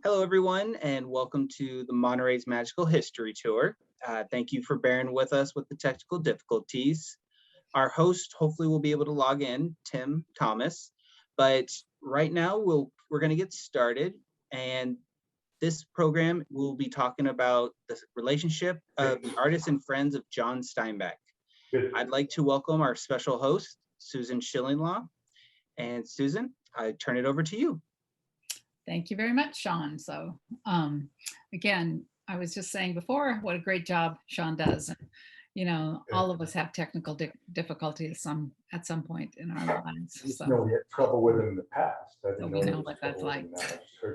Hello, everyone, and welcome to the Monterey's Magical History Tour. Thank you for bearing with us with the technical difficulties. Our host hopefully will be able to log in, Tim Thomas, but right now we're going to get started, and this program will be talking about the relationship of the artists and friends of John Steinbeck. I'd like to welcome our special host, Susan Shillinglaw. And Susan, I turn it over to you. Thank you very much, Sean. So again, I was just saying before what a great job Sean does. And, you know, all of us have technical difficulties at some point in our lives. So. You know, we had trouble with it in the past. So we know what that's like.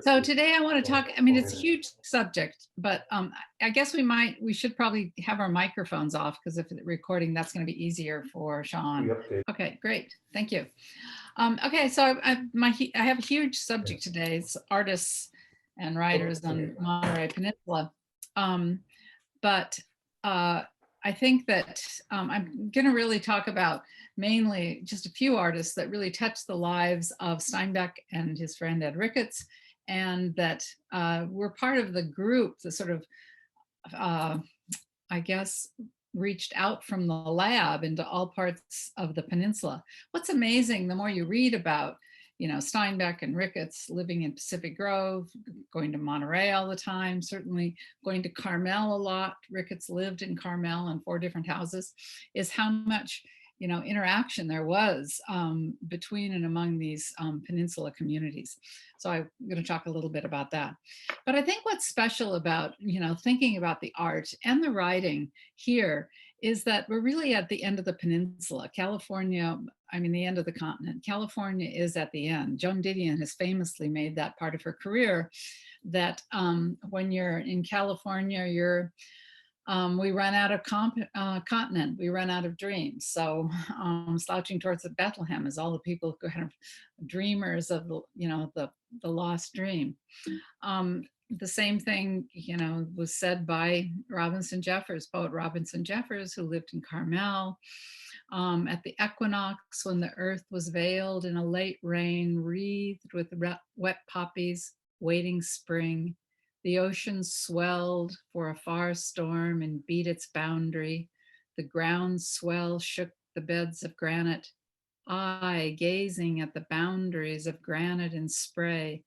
So today I want to talk, I mean, it's a huge subject, but I guess we should probably have our microphones off, because if it's recording, that's going to be easier for Sean. Okay, great. Thank you. Okay, so I have a huge subject today. It's artists and writers on Monterey Peninsula. But I think that I'm going to really talk about mainly just a few artists that really touched the lives of Steinbeck and his friend Ed Ricketts, and that were part of the group that sort of, I guess, reached out from the lab into all parts of the peninsula. What's amazing, the more you read about, you know, Steinbeck and Ricketts living in Pacific Grove, going to Monterey all the time, certainly going to Carmel a lot. Ricketts lived in Carmel in 4 different houses, is how much, you know, interaction there was between and among these peninsula communities. So I'm going to talk a little bit about that. But I think what's special about, you know, thinking about the art and the writing here is that we're really at the end of the peninsula. California, I mean, the end of the continent. California is at the end. Joan Didion has famously made that part of her career, that when you're in California, we run out of continent, we run out of dreams. So slouching towards the Bethlehem is all the people who kind of dreamers of, you know, the lost dream. The same thing, you know, was said by Robinson Jeffers, poet Robinson Jeffers, who lived in Carmel. At the equinox, when the earth was veiled in a late rain, wreathed with wet poppies, waiting spring, the ocean swelled for a far storm and beat its boundary. The ground swell shook the beds of granite. I, gazing at the boundaries of granite and spray,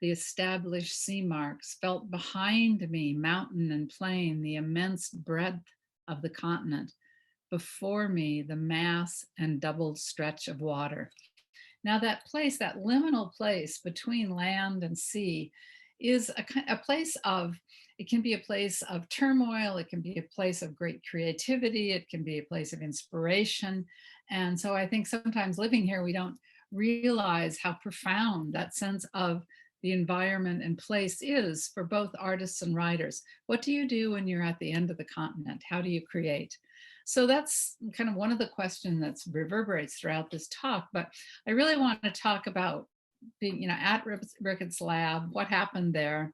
the established sea marks, felt behind me mountain and plain, the immense breadth of the continent. Before me, the mass and doubled stretch of water. Now that place, that liminal place between land and sea, is a place of, it can be a place of turmoil, it can be a place of great creativity, it can be a place of inspiration. And so I think sometimes living here, we don't realize how profound that sense of the environment and place is for both artists and writers. What do you do when you're at the end of the continent? How do you create? So that's kind of one of the questions that reverberates throughout this talk, but I really want to talk about being, you know, at Ricketts' lab, what happened there,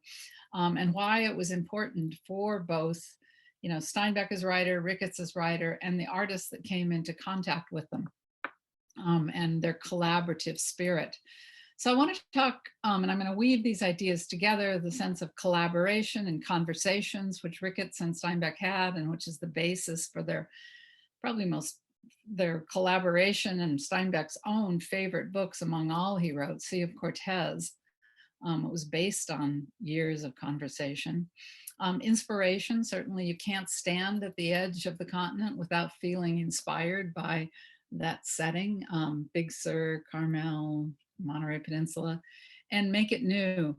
and why it was important for both, you know, Steinbeck as writer, Ricketts as writer, and the artists that came into contact with them, and their collaborative spirit. So I want to talk, and I'm going to weave these ideas together, the sense of collaboration and conversations, which Ricketts and Steinbeck had, and which is the basis for their their collaboration and Steinbeck's own favorite books among all he wrote, Sea of Cortez. It was based on years of conversation. Inspiration, certainly you can't stand at the edge of the continent without feeling inspired by that setting, Big Sur, Carmel, Monterey Peninsula, and make it new.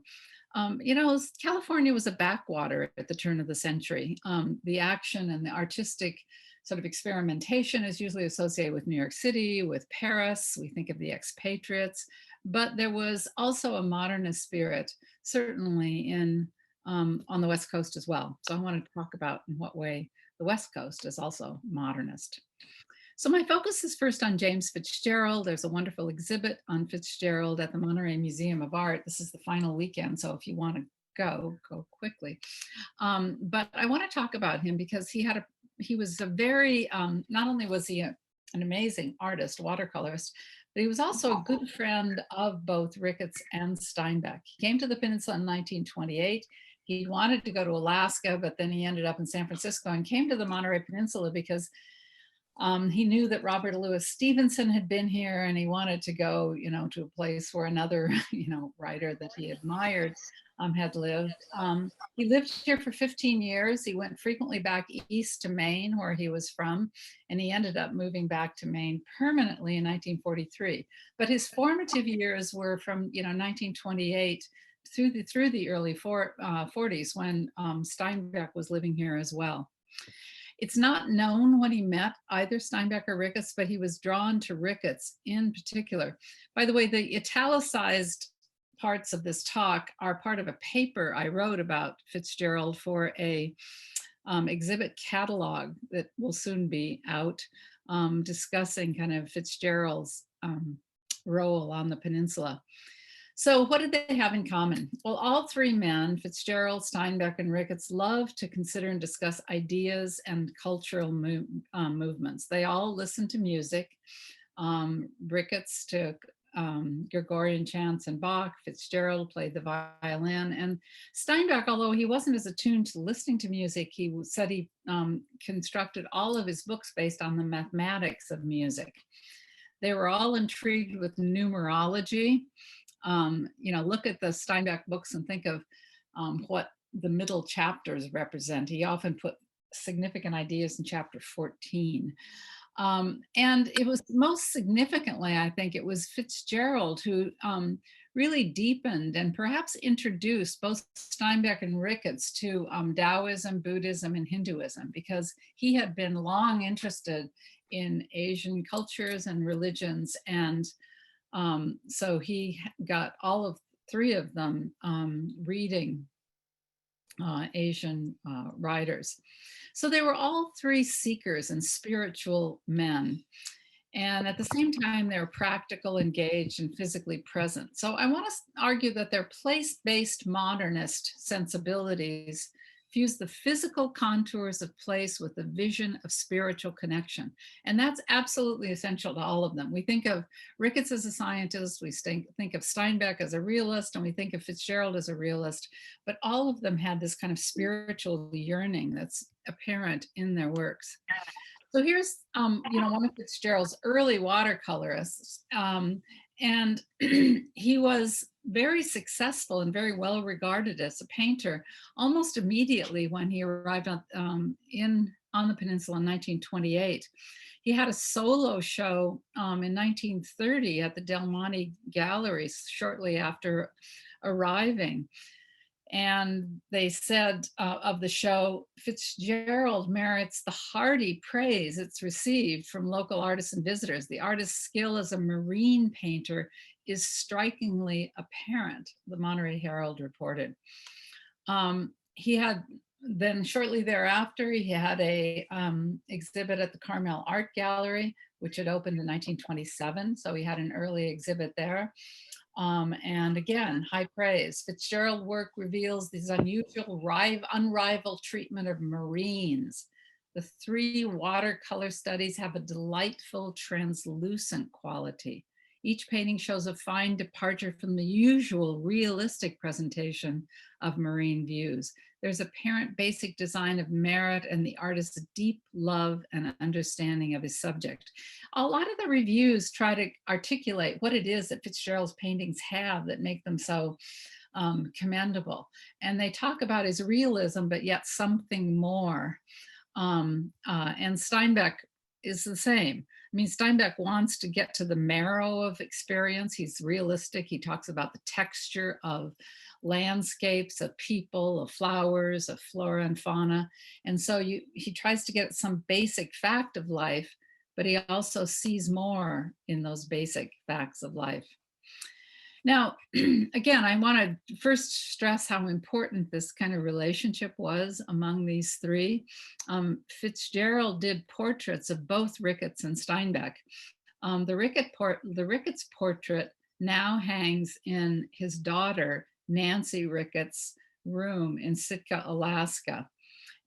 You know, California was a backwater at the turn of the century. The action and the artistic sort of experimentation is usually associated with New York City, with Paris. We think of the expatriates, but there was also a modernist spirit, certainly on the West Coast as well. So I want to talk about in what way the West Coast is also modernist. So my focus is first on James Fitzgerald. There's a wonderful exhibit on Fitzgerald at the Monterey Museum of Art. This is the final weekend, so if you want to go quickly. But I want to talk about him because he was a very, not only was he an amazing artist, watercolorist, but he was also a good friend of both Ricketts and Steinbeck. He came to the peninsula in 1928. He wanted to go to Alaska, but then he ended up in San Francisco and came to the Monterey Peninsula because he knew that Robert Louis Stevenson had been here, and he wanted to go, to a place where another, writer that he admired had lived. He lived here for 15 years. He went frequently back east to Maine, where he was from, and he ended up moving back to Maine permanently in 1943. But his formative years were from 1928 through the early 40s, when Steinbeck was living here as well. It's not known when he met either Steinbeck or Ricketts, but he was drawn to Ricketts in particular. By the way, the italicized parts of this talk are part of a paper I wrote about Fitzgerald for a exhibit catalog that will soon be out, discussing kind of Fitzgerald's role on the peninsula. So what did they have in common? Well, all three men, Fitzgerald, Steinbeck, and Ricketts, loved to consider and discuss ideas and cultural movements. They all listened to music. Ricketts took Gregorian chants and Bach. Fitzgerald played the violin. And Steinbeck, although he wasn't as attuned to listening to music, he said he constructed all of his books based on the mathematics of music. They were all intrigued with numerology. Look at the Steinbeck books and think of what the middle chapters represent. He often put significant ideas in chapter 14. And it was most significantly, I think, it was Fitzgerald who really deepened and perhaps introduced both Steinbeck and Ricketts to Taoism, Buddhism, and Hinduism, because he had been long interested in Asian cultures and religions, and so he got all of three of them reading Asian writers. So they were all three seekers and spiritual men. And at the same time, they're practical, engaged, and physically present. So I want to argue that their place-based modernist sensibilities fuse the physical contours of place with the vision of spiritual connection. And that's absolutely essential to all of them. We think of Ricketts as a scientist, we think of Steinbeck as a realist, and we think of Fitzgerald as a realist, but all of them had this kind of spiritual yearning that's apparent in their works. So here's, one of Fitzgerald's early watercolorists, and he was very successful and very well regarded as a painter almost immediately when he arrived on the peninsula in 1928. He had a solo show in 1930 at the Del Monte Galleries shortly after arriving. And they said of the show, Fitzgerald merits the hearty praise it's received from local artists and visitors. The artist's skill as a marine painter is strikingly apparent, the Monterey Herald reported. He had then shortly thereafter, he had a exhibit at the Carmel Art Gallery, which had opened in 1927. So he had an early exhibit there. And again, high praise. Fitzgerald work reveals this unusual, unrivaled treatment of marines. The three watercolor studies have a delightful, translucent quality. Each painting shows a fine departure from the usual realistic presentation of marine views. There's apparent basic design of merit and the artist's deep love and understanding of his subject. A lot of the reviews try to articulate what it is that Fitzgerald's paintings have that make them so commendable. And they talk about his realism, but yet something more. And Steinbeck is the same. I mean, Steinbeck wants to get to the marrow of experience. He's realistic. He talks about the texture of landscapes, of people, of flowers, of flora and fauna. And so he tries to get at some basic fact of life, but he also sees more in those basic facts of life. Now, again, I want to first stress how important this kind of relationship was among these three. Fitzgerald did portraits of both Ricketts and Steinbeck. The Ricketts portrait now hangs in his daughter, Nancy Ricketts' room in Sitka, Alaska.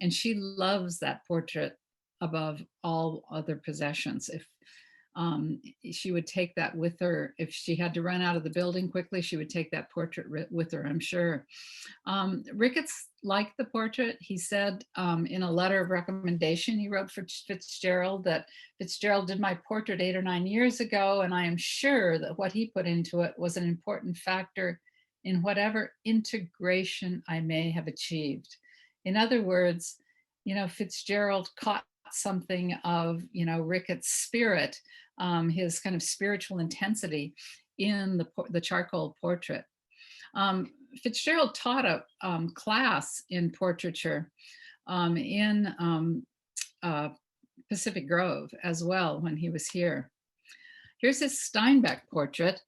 And she loves that portrait above all other possessions. She would take that with her. If she had to run out of the building quickly, she would take that portrait with her, I'm sure. Ricketts liked the portrait. He said in a letter of recommendation he wrote for Fitzgerald that Fitzgerald did my portrait 8 or 9 years ago, and I am sure that what he put into it was an important factor in whatever integration I may have achieved. In other words, Fitzgerald caught something of, Ricketts' spirit, his kind of spiritual intensity in the charcoal portrait. Fitzgerald taught a class in portraiture in Pacific Grove as well when he was here. Here's his Steinbeck portrait,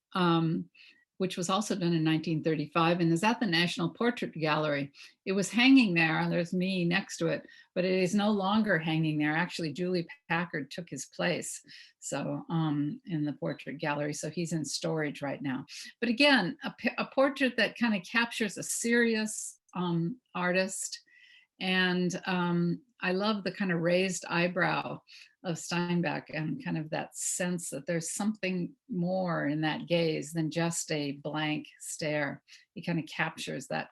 which was also done in 1935 and is at the National Portrait Gallery. It was hanging there, there's me next to it, but it is no longer hanging there. Actually, Julie Packard took his place, so in the portrait gallery, so he's in storage right now. But again, a portrait that kind of captures a serious artist, and I love the kind of raised eyebrow of Steinbeck and kind of that sense that there's something more in that gaze than just a blank stare. He kind of captures that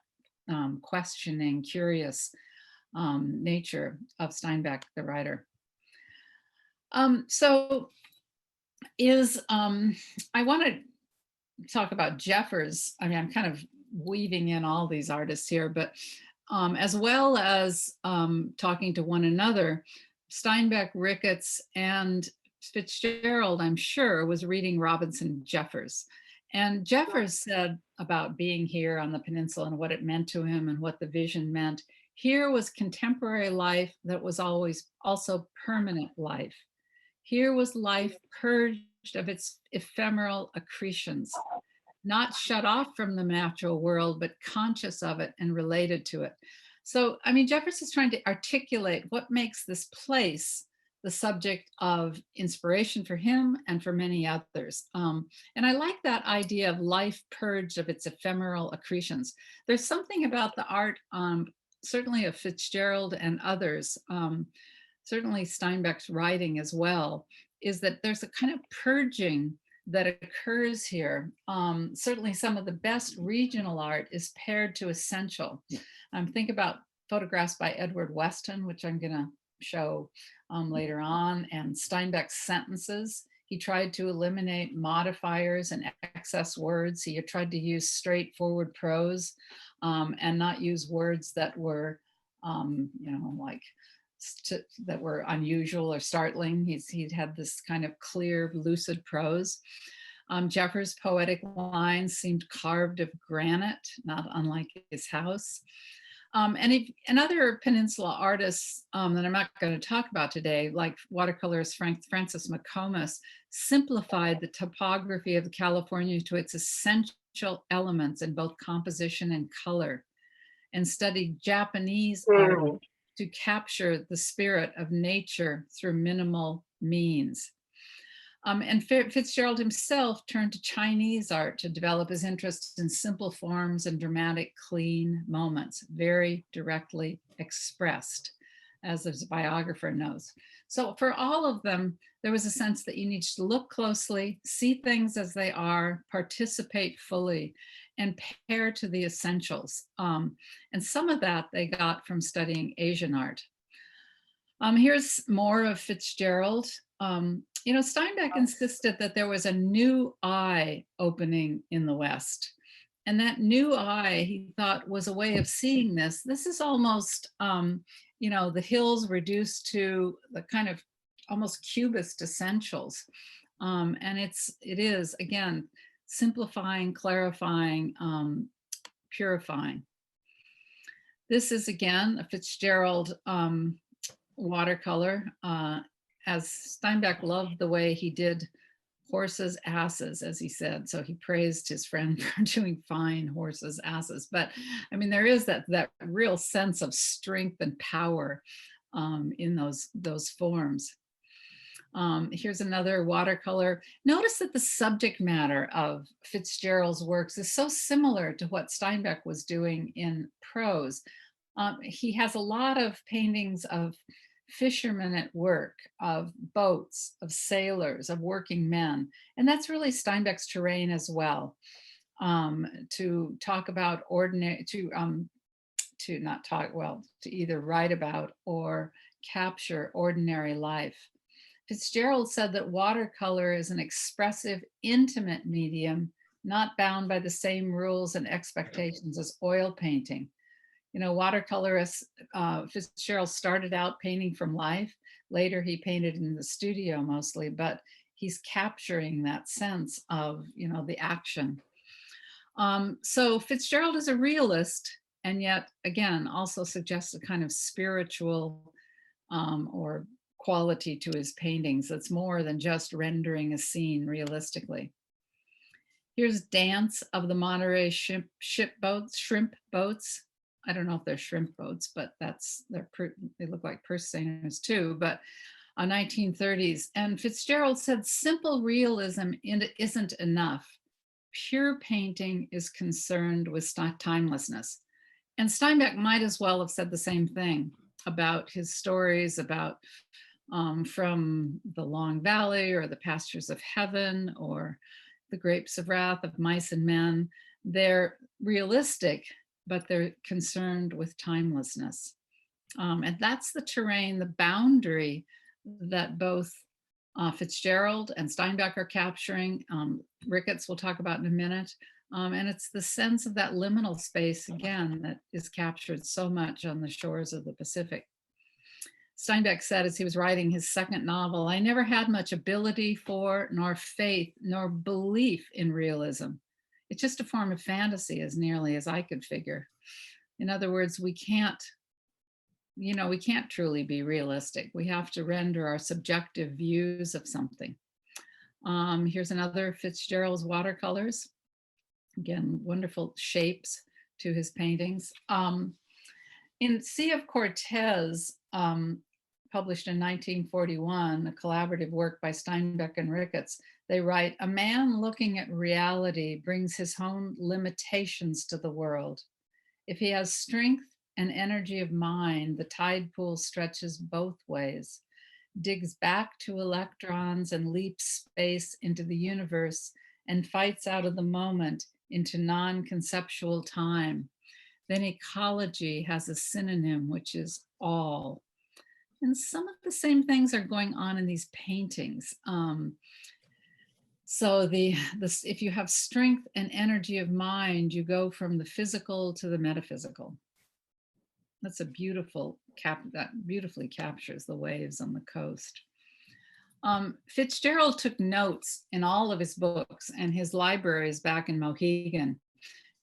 questioning, curious nature of Steinbeck, the writer. I want to talk about Jeffers. I mean, I'm kind of weaving in all these artists here, but as well as talking to one another, Steinbeck, Ricketts, and Fitzgerald, I'm sure, was reading Robinson Jeffers. And Jeffers said about being here on the peninsula and what it meant to him and what the vision meant. Here was contemporary life that was always also permanent life. Here was life purged of its ephemeral accretions, not shut off from the natural world, but conscious of it and related to it. So, I mean, Jeffers is trying to articulate what makes this place the subject of inspiration for him and for many others. And I like that idea of life purged of its ephemeral accretions. There's something about the art, certainly of Fitzgerald and others, certainly Steinbeck's writing as well, is that there's a kind of purging that occurs here. Certainly some of the best regional art is paired to essential. Think about photographs by Edward Weston, which I'm gonna show later on, and Steinbeck's sentences. He tried to eliminate modifiers and excess words. He tried to use straightforward prose and not use words that were, that were unusual or startling. He'd had this kind of clear, lucid prose. Jeffers' poetic lines seemed carved of granite, not unlike his house. And other peninsula artists that I'm not going to talk about today, like watercolorist Francis McComas, simplified the topography of California to its essential elements in both composition and color, and studied Japanese art to capture the spirit of nature through minimal means. And Fitzgerald himself turned to Chinese art to develop his interest in simple forms and dramatic, clean moments, very directly expressed, as his biographer knows. So for all of them, there was a sense that you need to look closely, see things as they are, participate fully, and pair to the essentials. And some of that they got from studying Asian art. Here's more of Fitzgerald. Steinbeck insisted that there was a new eye opening in the West. And that new eye, he thought, was a way of seeing this. This is almost, the hills reduced to the kind of almost cubist essentials. And it is, again, simplifying, clarifying, purifying. This is, again, a Fitzgerald watercolor. As Steinbeck loved the way he did horses, asses, as he said. So he praised his friend for doing fine horses, asses. But I mean, there is that real sense of strength and power in those forms. Here's another watercolor. Notice that the subject matter of Fitzgerald's works is so similar to what Steinbeck was doing in prose. He has a lot of paintings of fishermen at work, of boats, of sailors, of working men. And that's really Steinbeck's terrain as well. To talk about ordinary, to not talk, well, to either write about or capture ordinary life. Fitzgerald said that watercolor is an expressive, intimate medium, not bound by the same rules and expectations as oil painting. You know, watercolorist Fitzgerald started out painting from life. Later, he painted in the studio mostly, but he's capturing that sense of, you know, the action. So Fitzgerald is a realist, and yet, again, also suggests a kind of spiritual or quality to his paintings that's more than just rendering a scene realistically. Here's Dance of the Monterey shrimp boats. I don't know if they're shrimp boats, but they look like purse seiners too, but 1930s. And Fitzgerald said, simple realism isn't enough. Pure painting is concerned with timelessness. And Steinbeck might as well have said the same thing about his stories about from the Long Valley or the Pastures of Heaven or the Grapes of Wrath of Mice and Men. They're realistic, but they're concerned with timelessness. And that's the terrain, the boundary that both Fitzgerald and Steinbeck are capturing. Ricketts we'll talk about in a minute. And it's the sense of that liminal space, again, that is captured so much on the shores of the Pacific. Steinbeck said as he was writing his second novel, I never had much ability for, nor faith, nor belief in realism. It's just a form of fantasy as nearly as I could figure. In other words, we can't truly be realistic. We have to render our subjective views of something. Here's another Fitzgerald's watercolors. Again, wonderful shapes to his paintings. In Sea of Cortez, published in 1941, a collaborative work by Steinbeck and Ricketts, they write, a man looking at reality brings his own limitations to the world. If he has strength and energy of mind, the tide pool stretches both ways, digs back to electrons and leaps space into the universe and fights out of the moment into non-conceptual time. Then ecology has a synonym, which is all. And some of the same things are going on in these paintings. So if you have strength and energy of mind, you go from the physical to the metaphysical. That's a beautiful that beautifully captures the waves on the coast. Fitzgerald took notes in all of his books, and his library is back in Mohegan.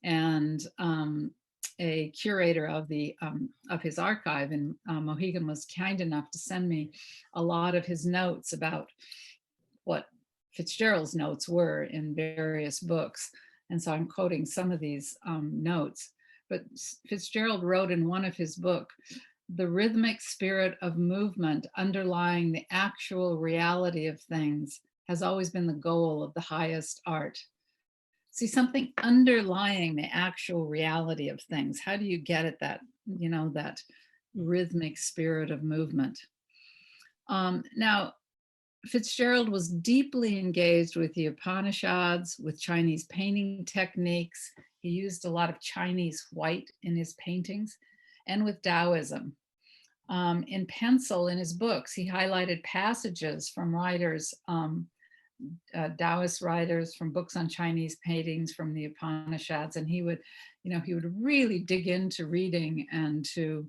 And a curator of his archive in Mohegan was kind enough to send me a lot of his notes about what Fitzgerald's notes were in various books. And so I'm quoting some of these notes. But Fitzgerald wrote in one of his books, the rhythmic spirit of movement underlying the actual reality of things has always been the goal of the highest art. See, something underlying the actual reality of things. How do you get at that, that rhythmic spirit of movement? Now, Fitzgerald was deeply engaged with the Upanishads, with Chinese painting techniques. He used a lot of Chinese white in his paintings, and with Taoism. In pencil, in his books, he highlighted passages from writers, Taoist writers, from books on Chinese paintings, from the Upanishads, and he would really dig into reading and to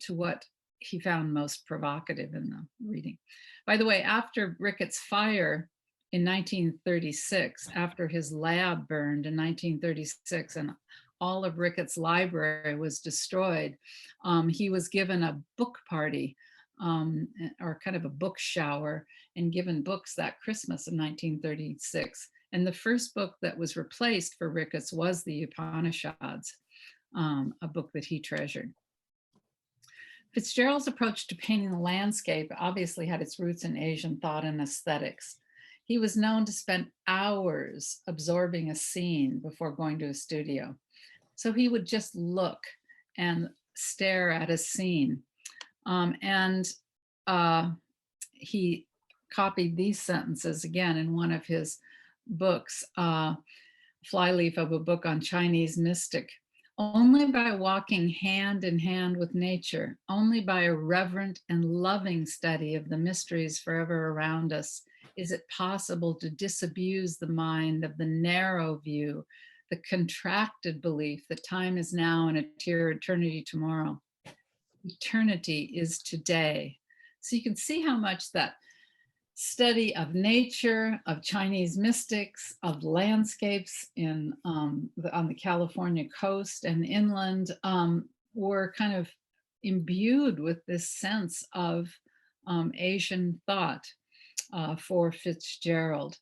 what he found most provocative in the reading. By the way, after Ricketts' fire in 1936, after his lab burned in 1936 and all of Ricketts' library was destroyed, he was given a book party or kind of a book shower and given books that Christmas of 1936. And the first book that was replaced for Ricketts was the Upanishads, a book that he treasured. Fitzgerald's approach to painting the landscape obviously had its roots in Asian thought and aesthetics. He was known to spend hours absorbing a scene before going to a studio. So he would just look and stare at a scene. And he copied these sentences again in one of his books, flyleaf of a book on Chinese mystic. Only by walking hand in hand with nature, only by a reverent and loving study of the mysteries forever around us, is it possible to disabuse the mind of the narrow view, the contracted belief that time is now and eternity tomorrow. Eternity is today. So you can see how much that study of nature, of Chinese mystics, of landscapes on the California coast and inland were kind of imbued with this sense of Asian thought for Fitzgerald.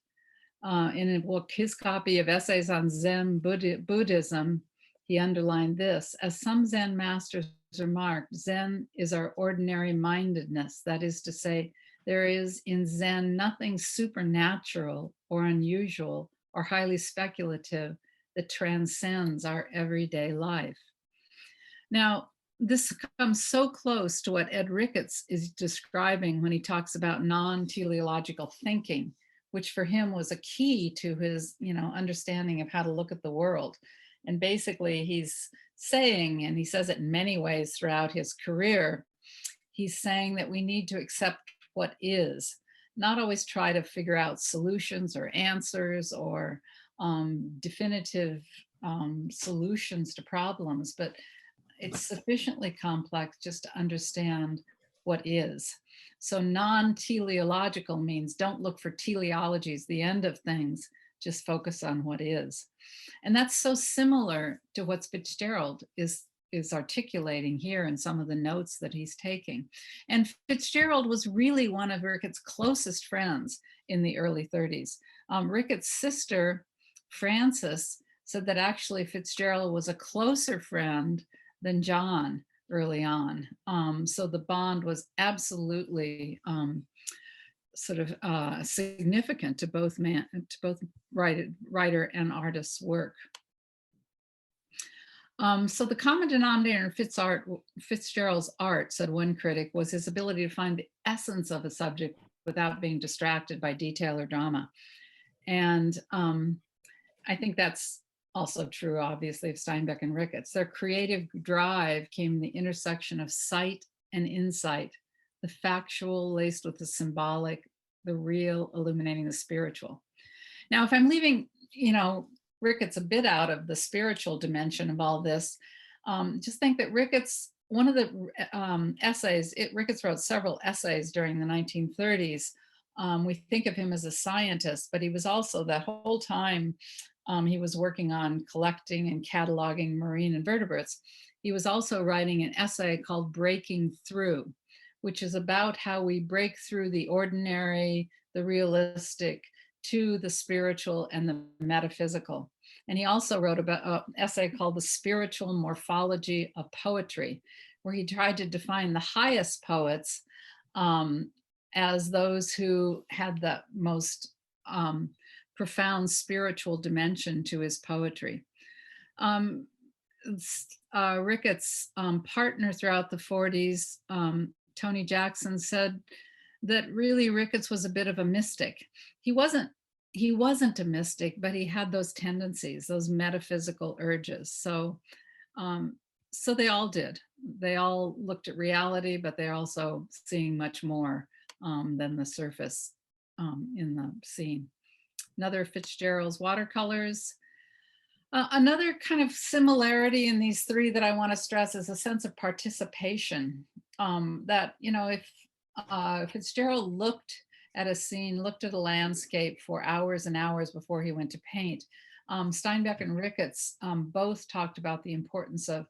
In a book, his copy of Essays on Zen Buddhism, he underlined this: as some Zen masters remarked, Zen is our ordinary mindedness. That is to say, there is in Zen nothing supernatural or unusual or highly speculative that transcends our everyday life. Now, this comes so close to what Ed Ricketts is describing when he talks about non-teleological thinking, which for him was a key to his, understanding of how to look at the world. And basically he's saying, and he says it in many ways throughout his career, he's saying that we need to accept what is, not always try to figure out solutions or answers or definitive solutions to problems, but it's sufficiently complex just to understand what is. So non-teleological means don't look for teleologies, the end of things, just focus on what is. And that's so similar to what Fitzgerald is articulating here in some of the notes that he's taking. And Fitzgerald was really one of Ricketts' closest friends in the early 30s. Ricketts' sister, Frances, said that actually Fitzgerald was a closer friend than John early on. So the bond was absolutely significant to both writer and artist's work. So the common denominator in Fitzgerald's art, said one critic, was his ability to find the essence of a subject without being distracted by detail or drama. And I think that's also true, obviously, of Steinbeck and Ricketts. Their creative drive came in the intersection of sight and insight, the factual laced with the symbolic, the real illuminating the spiritual. Now, if I'm leaving, Ricketts a bit out of the spiritual dimension of all this, just think that Ricketts, one of the essays, Ricketts wrote several essays during the 1930s. We think of him as a scientist, but he was also, that whole time, he was working on collecting and cataloging marine invertebrates. He was also writing an essay called Breaking Through, which is about how we break through the ordinary, the realistic, to the spiritual and the metaphysical. And he also wrote about an essay called The Spiritual Morphology of Poetry, where he tried to define the highest poets as those who had the most profound spiritual dimension to his poetry. Ricketts' partner throughout the 40s, Tony Jackson, said that really Ricketts was a bit of a mystic. He wasn't a mystic, but he had those tendencies, those metaphysical urges. So they all did. They all looked at reality, but they're also seeing much more than the surface in the scene. Another Fitzgerald's watercolors. Another kind of similarity in these three that I want to stress is a sense of participation. That, if Fitzgerald looked at a scene, looked at a landscape for hours and hours before he went to paint, Steinbeck and Ricketts both talked about the importance of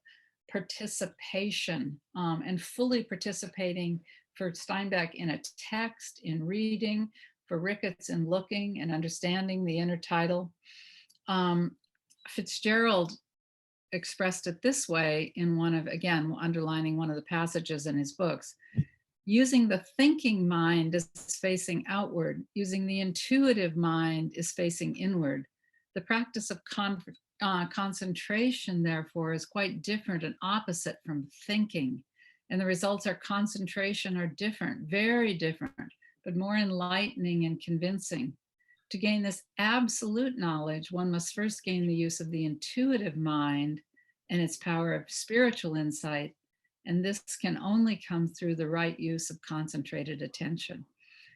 participation and fully participating for Steinbeck in a text, in reading, for Ricketts in looking and understanding the intertidal. Fitzgerald expressed it this way in one of, again, underlining one of the passages in his books: using the thinking mind is facing outward, using the intuitive mind is facing inward. The practice of concentration, therefore, is quite different and opposite from thinking. And the results are concentration are different, very different, but more enlightening and convincing. To gain this absolute knowledge, one must first gain the use of the intuitive mind and its power of spiritual insight. And this can only come through the right use of concentrated attention,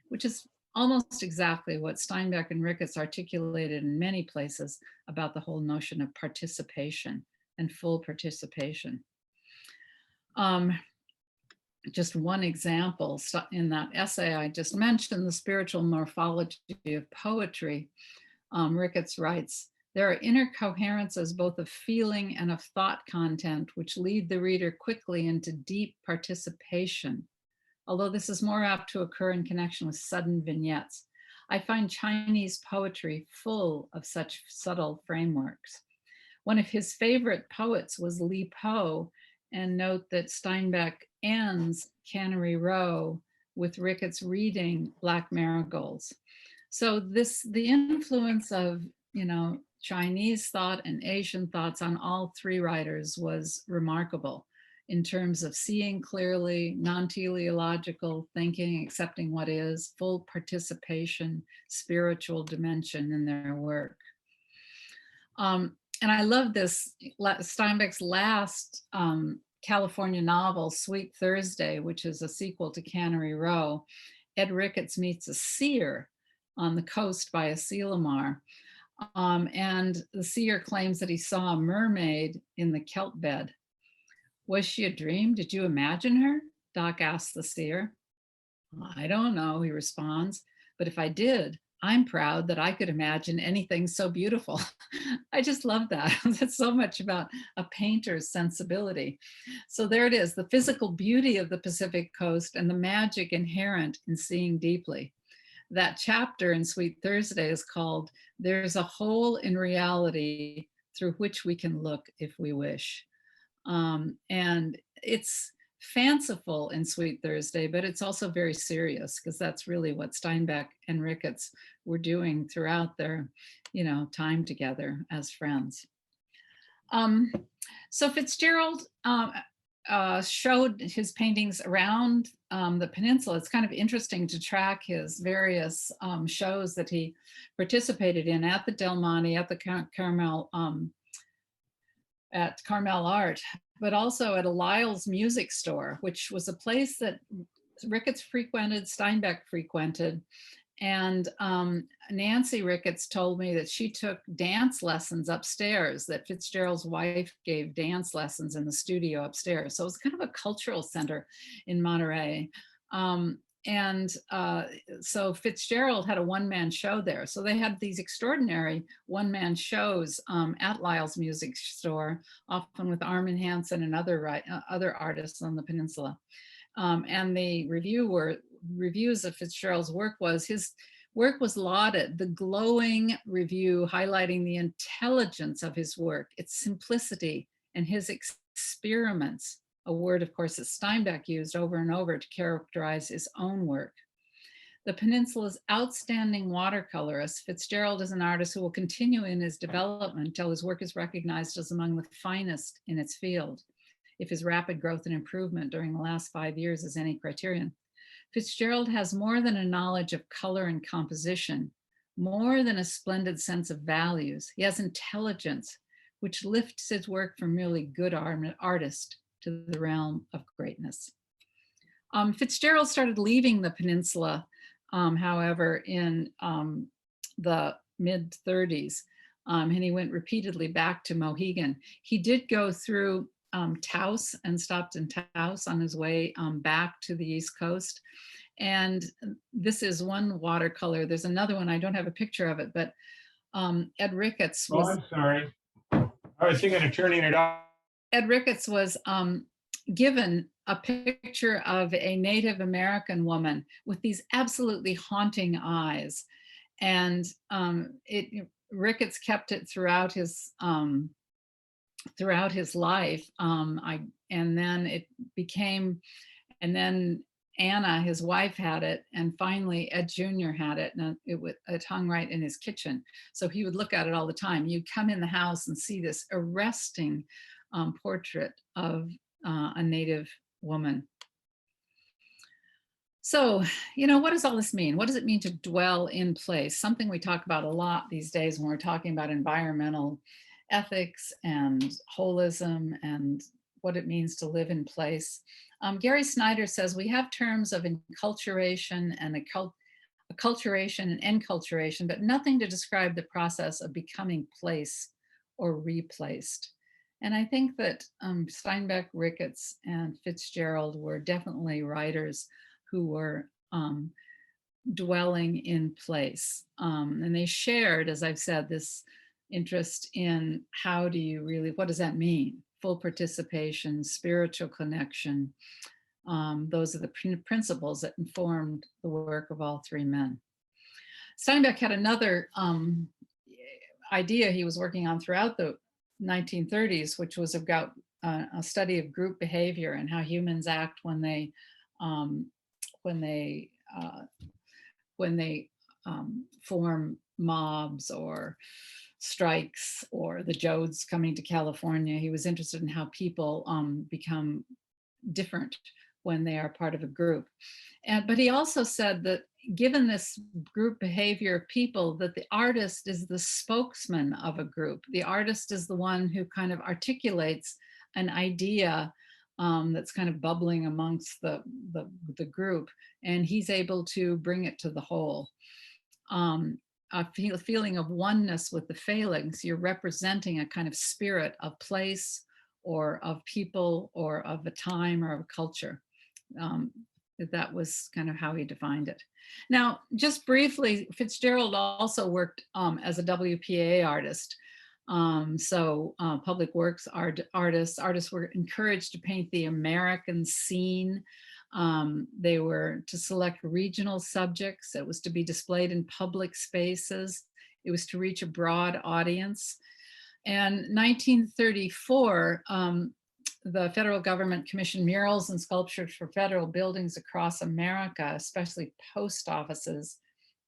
which is almost exactly what Steinbeck and Ricketts articulated in many places about the whole notion of participation and full participation. Just one example, in that essay I just mentioned, The Spiritual Morphology of Poetry, Ricketts writes, there are inner coherences both of feeling and of thought content which lead the reader quickly into deep participation, although this is more apt to occur in connection with sudden vignettes. I find Chinese poetry full of such subtle frameworks. One of his favorite poets was Li Po, and note that Steinbeck ends Cannery Row with Ricketts reading Black Marigolds. So the influence of, Chinese thought and Asian thoughts on all three writers was remarkable in terms of seeing clearly, non-teleological thinking, accepting what is, full participation, spiritual dimension in their work. And I love this, Steinbeck's last California novel, Sweet Thursday, which is a sequel to Cannery Row. Ed Ricketts meets a seer on the coast by Asilomar. And the seer claims that he saw a mermaid in the kelp bed. Was she a dream? Did you imagine her? Doc asks the seer. I don't know, he responds, but if I did, I'm proud that I could imagine anything so beautiful. I just love that. That's so much about a painter's sensibility. So there it is, the physical beauty of the Pacific coast and the magic inherent in seeing deeply. That chapter in Sweet Thursday is called There's a Hole in Reality Through Which We Can Look If We Wish. And it's fanciful in Sweet Thursday, but it's also very serious because that's really what Steinbeck and Ricketts were doing throughout their, time together as friends. So Fitzgerald showed his paintings around the peninsula. It's kind of interesting to track his various shows that he participated in at the Del Monte, at the Carmel Art, but also at a Lyle's Music Store, which was a place that Ricketts frequented, Steinbeck frequented. And Nancy Ricketts told me that she took dance lessons upstairs, that Fitzgerald's wife gave dance lessons in the studio upstairs. So it was kind of a cultural center in Monterey. So Fitzgerald had a one-man show there. So they had these extraordinary one-man shows at Lyle's Music Store, often with Armin Hansen and other artists on the peninsula. And the reviews of Fitzgerald's work was, his work was lauded. The glowing review highlighting the intelligence of his work, its simplicity, and his experiments, a word, of course, that Steinbeck used over and over to characterize his own work. The peninsula's outstanding watercolorist, Fitzgerald is an artist who will continue in his development until his work is recognized as among the finest in its field, if his rapid growth and improvement during the last 5 years is any criterion. Fitzgerald has more than a knowledge of color and composition, more than a splendid sense of values. He has intelligence, which lifts his work from merely good artist to the realm of greatness. Fitzgerald started leaving the peninsula, however, in the mid-30s, and he went repeatedly back to Mohegan. He did go through Taos and stopped in Taos on his way back to the East Coast. And this is one watercolor. There's another one, I don't have a picture of it, but Ed Ricketts was— Oh, I'm sorry. I was thinking of turning it off. Ed Ricketts was given a picture of a Native American woman with these absolutely haunting eyes. And Ricketts kept it throughout his life. And then Anna, his wife, had it, and finally Ed Jr. had it, and it hung right in his kitchen. So he would look at it all the time. You'd come in the house and see this arresting portrait of a Native woman. So, what does all this mean? What does it mean to dwell in place? Something we talk about a lot these days when we're talking about environmental ethics and holism and what it means to live in place. Gary Snyder says we have terms of enculturation and acculturation and enculturation, but nothing to describe the process of becoming place or replaced. And I think that Steinbeck, Ricketts, and Fitzgerald were definitely writers who were dwelling in place. And they shared, as I've said, this interest in what does that mean? Full participation, spiritual connection. Those are the principles that informed the work of all three men. Steinbeck had another idea he was working on throughout the 1930s, which was about a study of group behavior and how humans act when they form mobs or strikes, or the Jodes coming to California. He was interested in how people become different when they are part of a group. But he also said that given this group behavior of people, that the artist is the spokesman of a group. The artist is the one who kind of articulates an idea that's kind of bubbling amongst the group, and he's able to bring it to the whole. A feeling of oneness with the phalanx. You're representing a kind of spirit of place or of people or of a time or of a culture. That was kind of how he defined it. Now, just briefly, Fitzgerald also worked as a WPA artist. Public works artists were encouraged to paint the American scene. They were to select regional subjects. It was to be displayed in public spaces. It was to reach a broad audience. And 1934, the federal government commissioned murals and sculptures for federal buildings across America, especially post offices,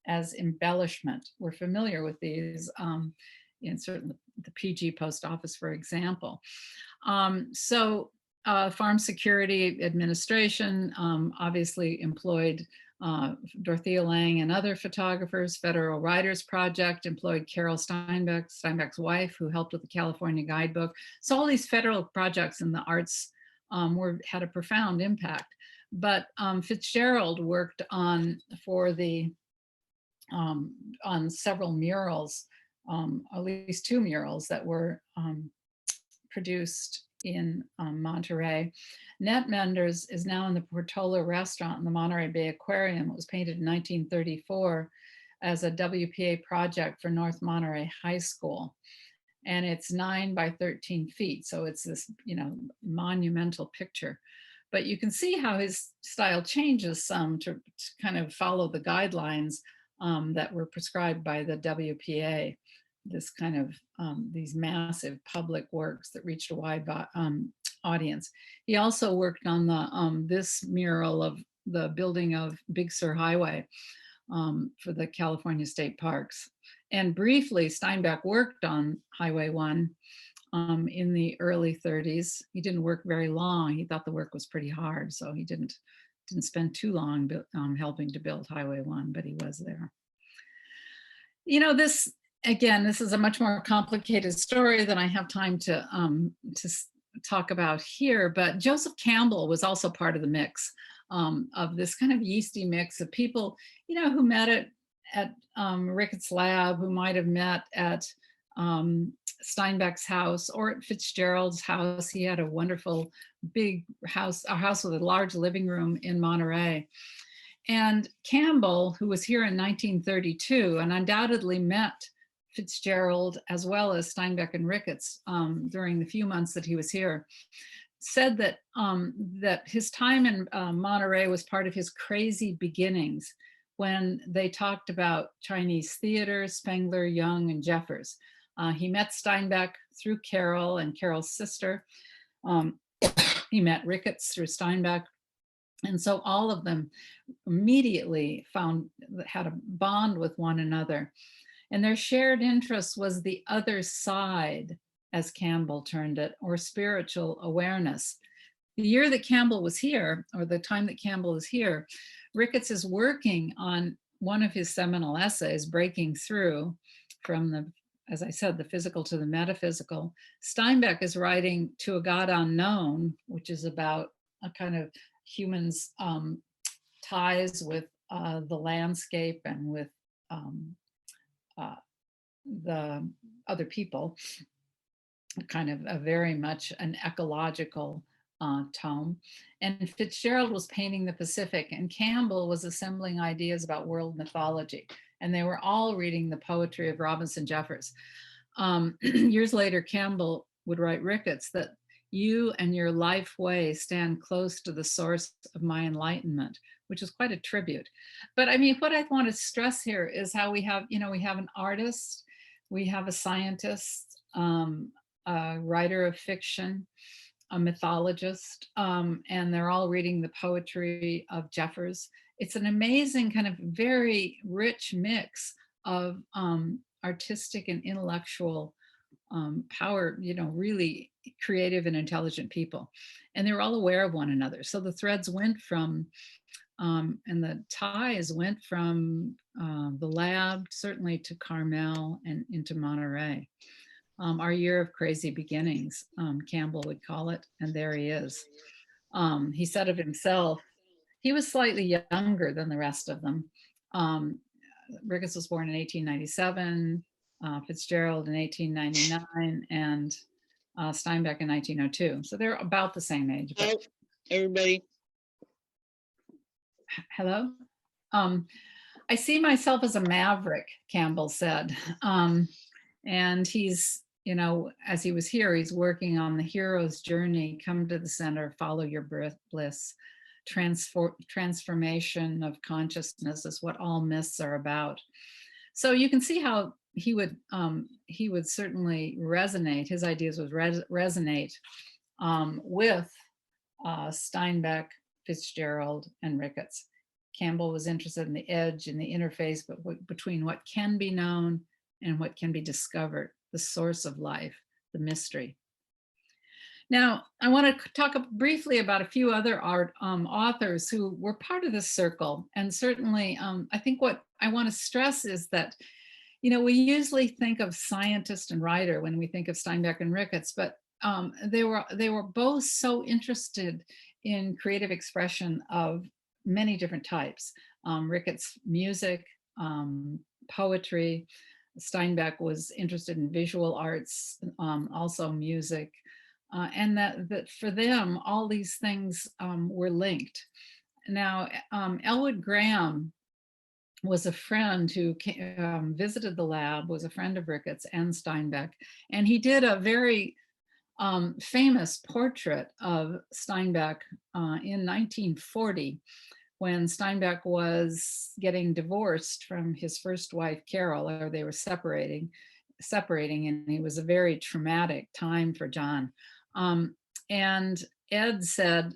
as embellishment. We're familiar with these in certain the PG post office, for example. Farm Security Administration obviously employed Dorothea Lange and other photographers. Federal Writers Project employed Carol Steinbeck, Steinbeck's wife, who helped with the California Guidebook. So all these federal projects in the arts had a profound impact. But Fitzgerald worked on several murals, at least 2 murals that were produced in Monterey. Net Menders is now in the Portola restaurant in the Monterey Bay Aquarium. It was painted in 1934 as a WPA project for North Monterey High School. And it's 9 by 13 feet. So it's this, monumental picture. But you can see how his style changes some to kind of follow the guidelines that were prescribed by the WPA. This kind of these massive public works that reached a wide audience. He also worked on this mural of the building of Big Sur Highway for the California State Parks. And briefly, Steinbeck worked on Highway 1 in the early 30s. He didn't work very long. He thought the work was pretty hard, so he didn't spend too long helping to build Highway 1, but he was there. This is a much more complicated story than I have time to talk about here, but Joseph Campbell was also part of the mix of this kind of yeasty mix of people, who met at Ricketts' lab, who might have met at Steinbeck's house or at Fitzgerald's house. He had a wonderful big house, a house with a large living room in Monterey. And Campbell, who was here in 1932 and undoubtedly met Fitzgerald as well as Steinbeck and Ricketts during the few months that he was here, said that that his time in Monterey was part of his crazy beginnings when they talked about Chinese theater, Spengler, Young, and Jeffers. He met Steinbeck through Carol and Carol's sister. He met Ricketts through Steinbeck. And so all of them immediately had a bond with one another. And their shared interest was the other side, as Campbell termed it, or spiritual awareness. the year that Campbell was here, or the time that Campbell is here, Ricketts is working on one of his seminal essays, Breaking Through, from the, as I said, the physical to the metaphysical. Steinbeck is writing To a God Unknown, which is about a kind of humans' ties with the landscape and with the other people, kind of a very much an ecological tome. And Fitzgerald was painting the Pacific, and Campbell was assembling ideas about world mythology. And they were all reading the poetry of Robinson Jeffers. Years later, Campbell would write Ricketts that you and your life way stand close to the source of my enlightenment, which is quite a tribute. But I mean, what I want to stress here is how we have, we have an artist, we have a scientist, a writer of fiction, a mythologist, and they're all reading the poetry of Jeffers. It's an amazing kind of very rich mix of artistic and intellectual power, really creative and intelligent people. And they were all aware of one another. So the threads went from, and the ties went from the lab, certainly to Carmel and into Monterey. Our year of crazy beginnings, Campbell would call it, and there he is. He said of himself, he was slightly younger than the rest of them. Ricketts was born in 1897, Fitzgerald in 1899, and Steinbeck in 1902. So they're about the same age. But... Hello, everybody. Hello. I see myself as a maverick, Campbell said. And he's, as he was here, he's working on the hero's journey, come to the center, follow your bliss. Transformation of consciousness is what all myths are about. So you can see how he would certainly resonate, his ideas would resonate with Steinbeck, Fitzgerald, and Ricketts. Campbell was interested in the edge and the interface between what can be known and what can be discovered, the source of life, the mystery. Now, I want to talk briefly about a few other authors who were part of this circle. And certainly, I think what I want to stress is that, we usually think of scientist and writer when we think of Steinbeck and Ricketts, but they were both so interested in creative expression of many different types. Ricketts, music, poetry. Steinbeck was interested in visual arts, also music, and that for them, all these things were linked. Now, Elwood Graham was a friend who visited the lab, was a friend of Ricketts and Steinbeck, and he did a very famous portrait of Steinbeck in 1940, when Steinbeck was getting divorced from his first wife, Carol, or they were separating, and it was a very traumatic time for John. And Ed said,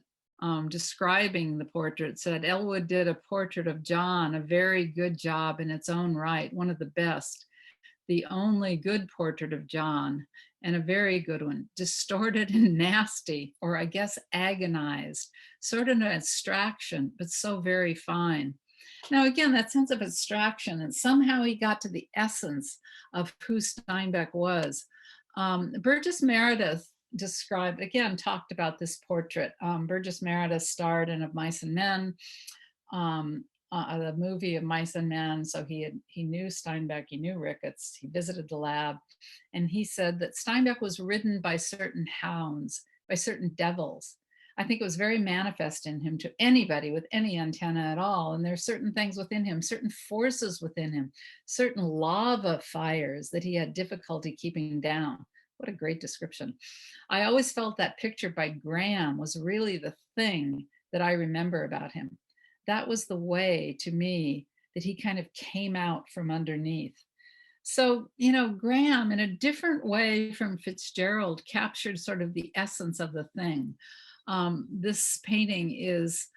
describing the portrait, said, Elwood did a portrait of John, a very good job in its own right, one of the best, the only good portrait of John, and a very good one, distorted and nasty, or I guess agonized, sort of an abstraction, but so very fine. Now, again, that sense of abstraction, and somehow he got to the essence of who Steinbeck was. Burgess Meredith talked about this portrait. Burgess Meredith starred in Of Mice and Men, the movie Of Mice and Men. So he knew Steinbeck, he knew Ricketts, he visited the lab, and he said that Steinbeck was ridden by certain hounds, by certain devils. I think it was very manifest in him to anybody with any antenna at all. And there's certain things within him, certain forces within him, certain lava fires that he had difficulty keeping down. What a great description. I always felt that picture by Graham was really the thing that I remember about him. That was the way, to me, that he kind of came out from underneath. So, Graham, in a different way from Fitzgerald, captured sort of the essence of the thing. This painting is,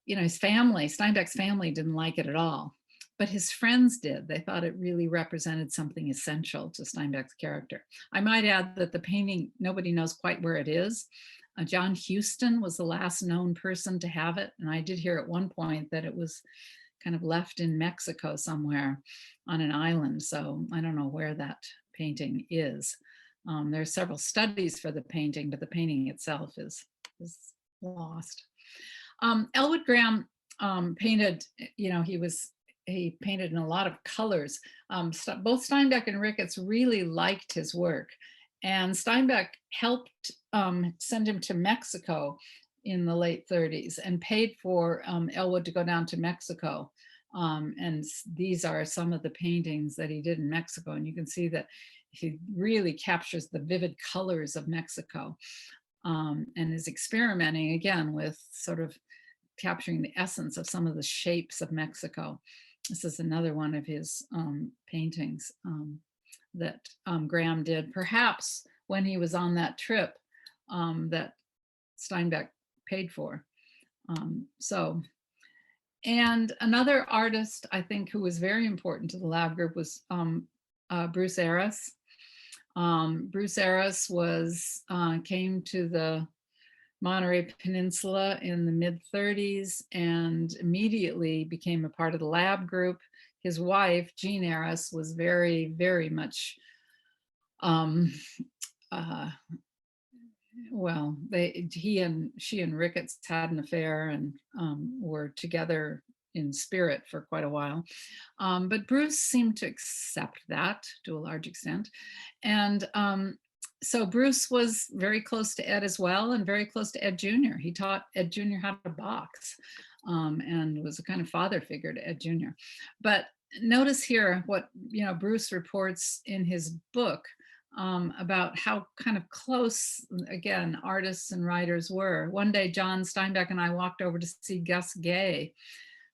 his family, Steinbeck's family didn't like it at all, but his friends did. They thought it really represented something essential to Steinbeck's character. I might add that the painting, nobody knows quite where it is. John Huston was the last known person to have it. And I did hear at one point that it was kind of left in Mexico somewhere on an island. So I don't know where that painting is. There are several studies for the painting, but the painting itself is lost. Elwood Graham painted, he painted in a lot of colors. Both Steinbeck and Ricketts really liked his work. And Steinbeck helped send him to Mexico in the late 30s and paid for Elwood to go down to Mexico. And these are some of the paintings that he did in Mexico. And you can see that he really captures the vivid colors of Mexico and is experimenting again with sort of capturing the essence of some of the shapes of Mexico. This is another one of his paintings that Graham did, perhaps when he was on that trip that Steinbeck paid for. And another artist, I think, who was very important to the lab group was Bruce Eris. Bruce Eris came to the Monterey Peninsula in the mid-30s and immediately became a part of the lab group. His wife, Jean Eris, was very, very much, she and Ricketts had an affair and were together in spirit for quite a while. But Bruce seemed to accept that to a large extent. And so Bruce was very close to Ed as well, and very close to Ed Jr. He taught Ed Jr. how to box and was a kind of father figure to Ed Jr. But notice here what Bruce reports in his book about how kind of close, again, artists and writers were. One day, John Steinbeck and I walked over to see Gus Gay,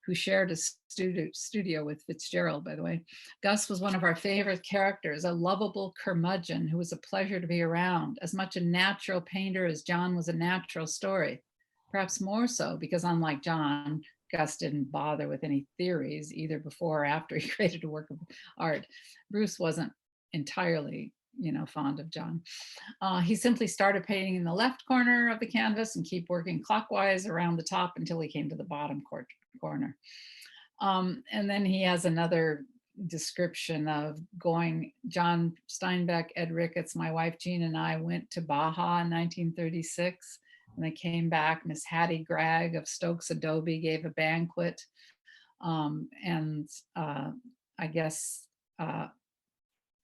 who shared a studio with Fitzgerald, by the way. Gus was one of our favorite characters, a lovable curmudgeon who was a pleasure to be around, as much a natural painter as John was a natural story. Perhaps more so, because unlike John, Gus didn't bother with any theories either before or after he created a work of art. Bruce wasn't entirely fond of John. He simply started painting in the left corner of the canvas and keep working clockwise around the top until he came to the bottom corner. And then he has another description of John Steinbeck, Ed Ricketts, my wife Jean, and I went to Baja in 1936. When they came back, Miss Hattie Gregg of Stokes Adobe gave a banquet. I guess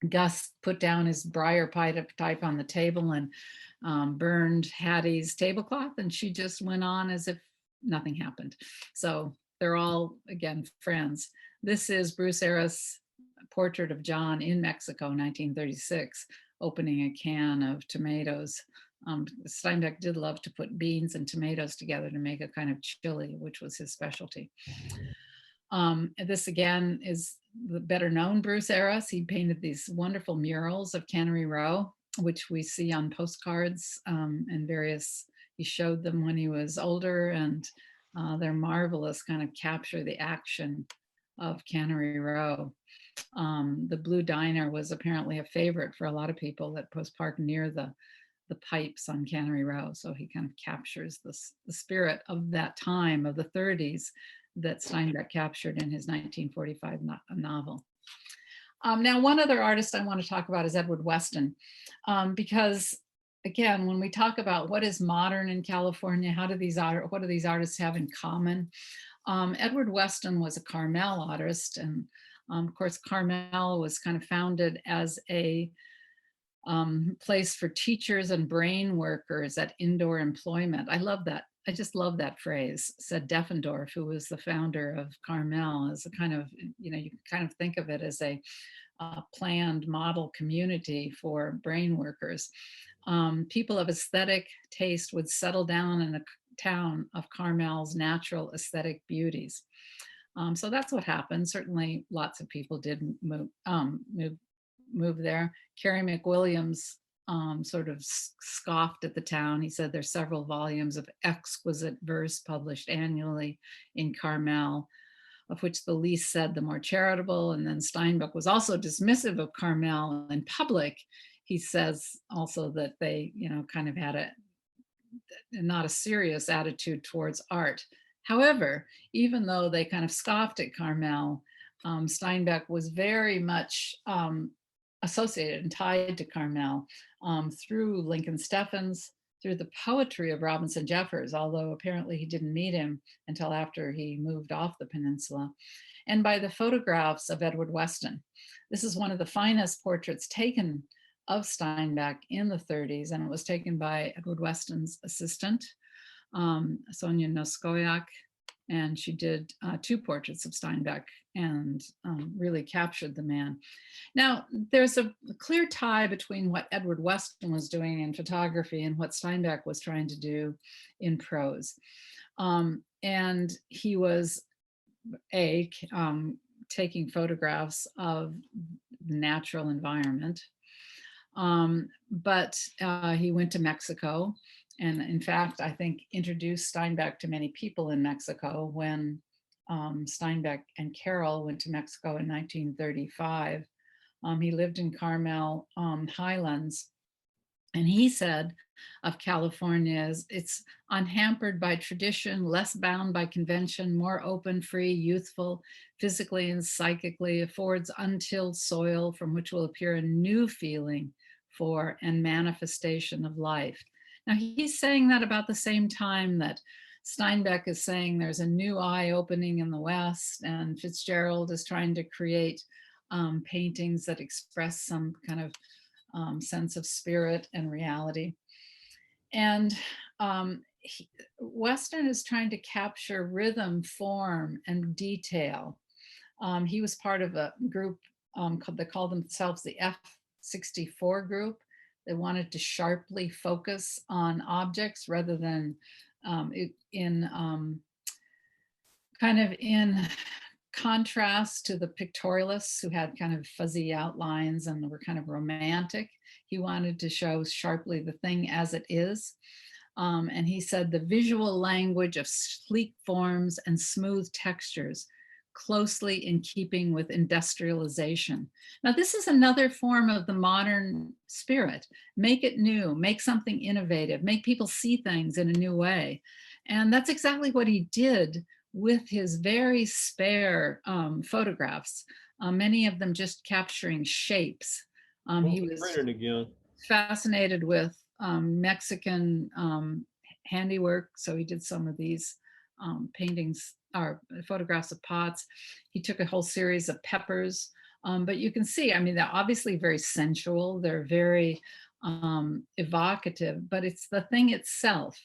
Gus put down his briar pipe on the table and burned Hattie's tablecloth, and she just went on as if nothing happened. So they're all, again, friends. This is Bruce Eris' portrait of John in Mexico, 1936, opening a can of tomatoes. Steinbeck did love to put beans and tomatoes together to make a kind of chili, which was his specialty. This again is the better known Bruce Eris. He painted these wonderful murals of Cannery Row, which we see on postcards and he showed them when he was older, and they're marvelous, kind of capture the action of Cannery Row. The Blue Diner was apparently a favorite for a lot of people that was parked near the pipes on Cannery Row. So he kind of captures the spirit of that time of the 30s that Steinbeck captured in his 1945 novel. Now, one other artist I want to talk about is Edward Weston, because again, when we talk about what is modern in California, what do these artists have in common? Edward Weston was a Carmel artist, and of course, Carmel was kind of founded as a place for teachers and brain workers at indoor employment. I love that. I just love that phrase, said Deffendorf, who was the founder of Carmel, as a kind of, you can kind of think of it as a planned model community for brain workers. People of aesthetic taste would settle down in a town of Carmel's natural aesthetic beauties. So that's what happened. Certainly lots of people did move there. Carey McWilliams sort of scoffed at the town. He said there's several volumes of exquisite verse published annually in Carmel, of which the least said, the more charitable. And then Steinbeck was also dismissive of Carmel in public. He says also that they, kind of had not a serious attitude towards art. However, even though they kind of scoffed at Carmel, Steinbeck was very much associated and tied to Carmel through Lincoln Steffens, through the poetry of Robinson Jeffers, although apparently he didn't meet him until after he moved off the peninsula, and by the photographs of Edward Weston. This is one of the finest portraits taken of Steinbeck in the 30s, and it was taken by Edward Weston's assistant, Sonia Noskoyak, and she did 2 portraits of Steinbeck and really captured the man. Now, there's a clear tie between what Edward Weston was doing in photography and what Steinbeck was trying to do in prose. And he was taking photographs of the natural environment, but he went to Mexico, and in fact, I think introduced Steinbeck to many people in Mexico when Steinbeck and Carroll went to Mexico in 1935. He lived in Carmel Highlands, and he said of California, it's unhampered by tradition, less bound by convention, more open, free, youthful, physically and psychically, affords untilled soil from which will appear a new feeling for and manifestation of life. Now, he's saying that about the same time that Steinbeck is saying there's a new eye opening in the West, and Fitzgerald is trying to create paintings that express some kind of sense of spirit and reality. And Weston is trying to capture rhythm, form, and detail. He was part of a group that called themselves the F64 group. They wanted to sharply focus on objects rather than kind of in contrast to the pictorialists who had kind of fuzzy outlines and were kind of romantic. He wanted to show sharply the thing as it is. And he said the visual language of sleek forms and smooth textures, closely in keeping with industrialization. Now, this is another form of the modern spirit. Make it new, make something innovative, make people see things in a new way. And that's exactly what he did with his very spare photographs, many of them just capturing shapes. He was fascinated with Mexican handiwork, so he did some of these paintings or photographs of pots. He took a whole series of peppers, but you can see, I mean, they're obviously very sensual, they're very evocative, but it's the thing itself.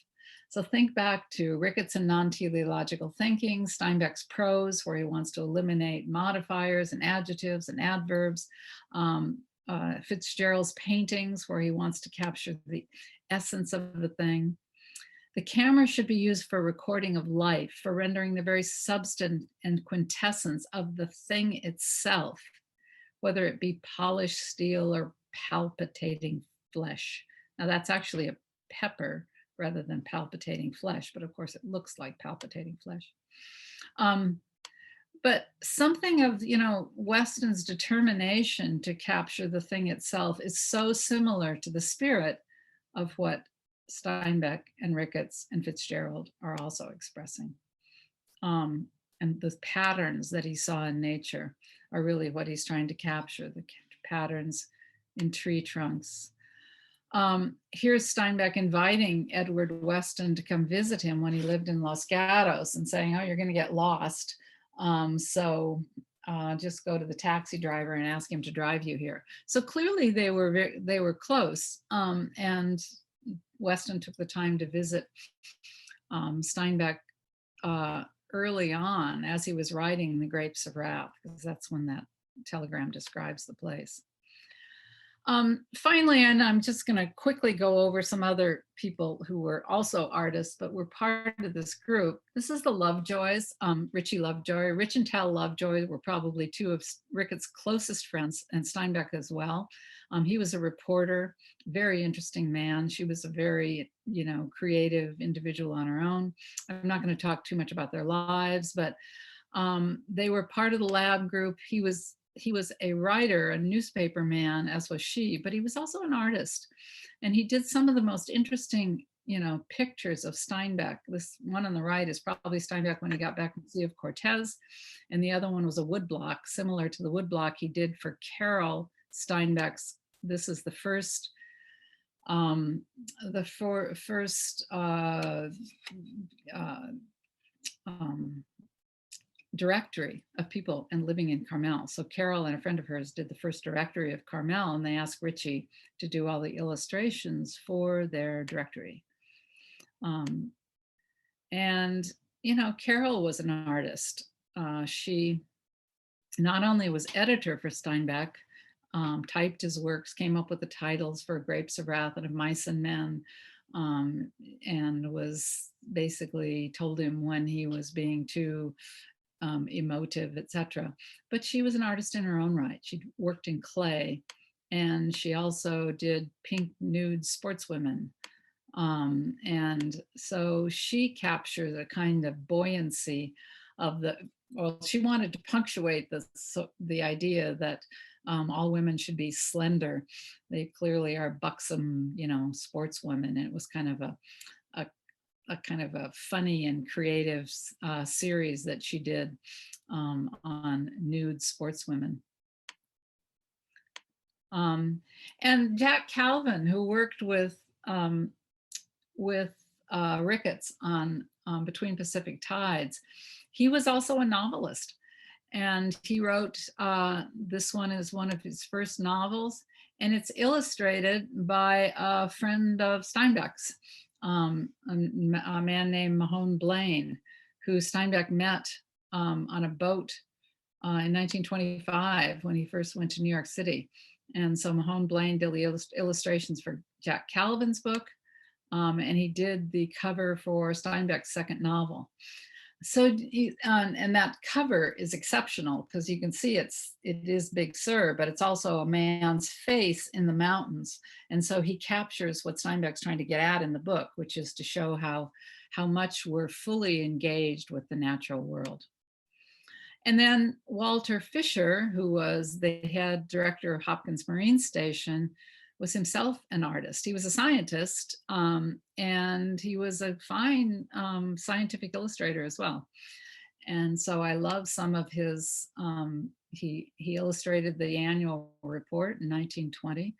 So think back to Ricketts and non-teleological thinking, Steinbeck's prose, where he wants to eliminate modifiers and adjectives and adverbs, Fitzgerald's paintings, where he wants to capture the essence of the thing. The camera should be used for recording of life, for rendering the very substance and quintessence of the thing itself, whether it be polished steel or palpitating flesh. Now that's actually a pepper rather than palpitating flesh, but of course it looks like palpitating flesh. But something of, Weston's determination to capture the thing itself is so similar to the spirit of what Steinbeck and Ricketts and Fitzgerald are also expressing. And the patterns that he saw in nature are really what he's trying to capture, the patterns in tree trunks. Here's Steinbeck inviting Edward Weston to come visit him when he lived in Los Gatos and saying, oh, you're going to get lost. So just go to the taxi driver and ask him to drive you here. So clearly they were close, and Weston took the time to visit Steinbeck early on as he was writing The Grapes of Wrath, because that's when that telegram describes the place. Finally, and I'm just going to quickly go over some other people who were also artists, but were part of this group. This is the Lovejoys, Richie Lovejoy. Rich and Tal Lovejoy were probably 2 of Ricketts' closest friends, and Steinbeck as well. He was a reporter, very interesting man. She was a very, creative individual on her own. I'm not going to talk too much about their lives, but they were part of the lab group. He was a writer, a newspaper man, as was she, but he was also an artist. And he did some of the most interesting pictures of Steinbeck. This one on the right is probably Steinbeck when he got back from the Sea of Cortez, and the other one was a woodblock, similar to the woodblock he did for Carol Steinbeck's. This is the first directory of people and living in Carmel. So Carol and a friend of hers did the first directory of Carmel, and they asked Ritchie to do all the illustrations for their directory. And Carol was an artist. She not only was editor for Steinbeck, typed his works, came up with the titles for Grapes of Wrath and of Mice and Men, and was basically told him when he was being too emotive, etc. But she was an artist in her own right. She worked in clay, and she also did pink nude sportswomen. And so she captured a kind of buoyancy of she wanted to punctuate the idea that all women should be slender. They clearly are buxom, sportswomen. And it was kind of a kind of a funny and creative series that she did on nude sportswomen. And Jack Calvin, who worked with Ricketts on Between Pacific Tides, he was also a novelist. And he wrote, this one is one of his first novels, and it's illustrated by a friend of Steinbeck's, a man named Mahone Blaine, who Steinbeck met on a boat in 1925 when he first went to New York City. And so Mahone Blaine did the illustrations for Jack Calvin's book, and he did the cover for Steinbeck's second novel. So, and that cover is exceptional because you can see it is Big Sur, but it's also a man's face in the mountains. And so he captures what Steinbeck's trying to get at in the book, which is to show how much we're fully engaged with the natural world. And then Walter Fisher, who was the head director of Hopkins Marine Station, was himself an artist. He was a scientist, and he was a fine scientific illustrator as well. And so I love some of his, he illustrated the annual report in 1920.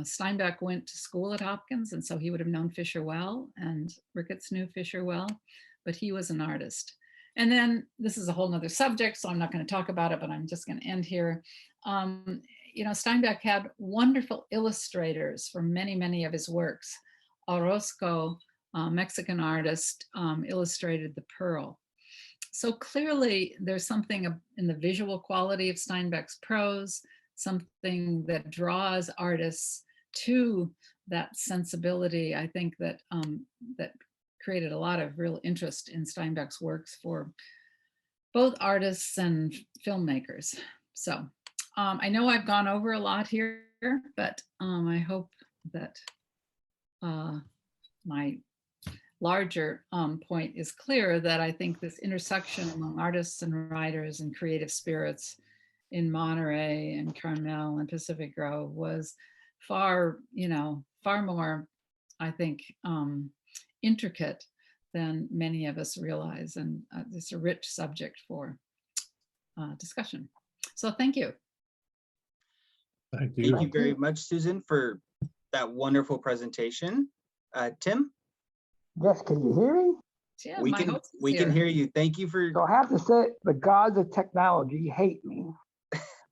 Steinbeck went to school at Hopkins, and so he would have known Fisher well, and Ricketts knew Fisher well, but he was an artist. And then this is a whole nother subject, so I'm not going to talk about it, but I'm just going to end here. Steinbeck had wonderful illustrators for many, many of his works. Orozco, Mexican artist, illustrated The Pearl. So clearly there's something in the visual quality of Steinbeck's prose, something that draws artists to that sensibility, I think, that created a lot of real interest in Steinbeck's works for both artists and filmmakers. So I know I've gone over a lot here, but I hope that my larger point is clear, that I think this intersection among artists and writers and creative spirits in Monterey and Carmel and Pacific Grove was far more, I think, intricate than many of us realize. And it's a rich subject for discussion. So thank you. Thank you. Thank you very much, Susan, for that wonderful presentation. Tim? Yes, can you hear me? Yeah, we can hear you. Thank you for. So I have to say, the gods of technology hate me.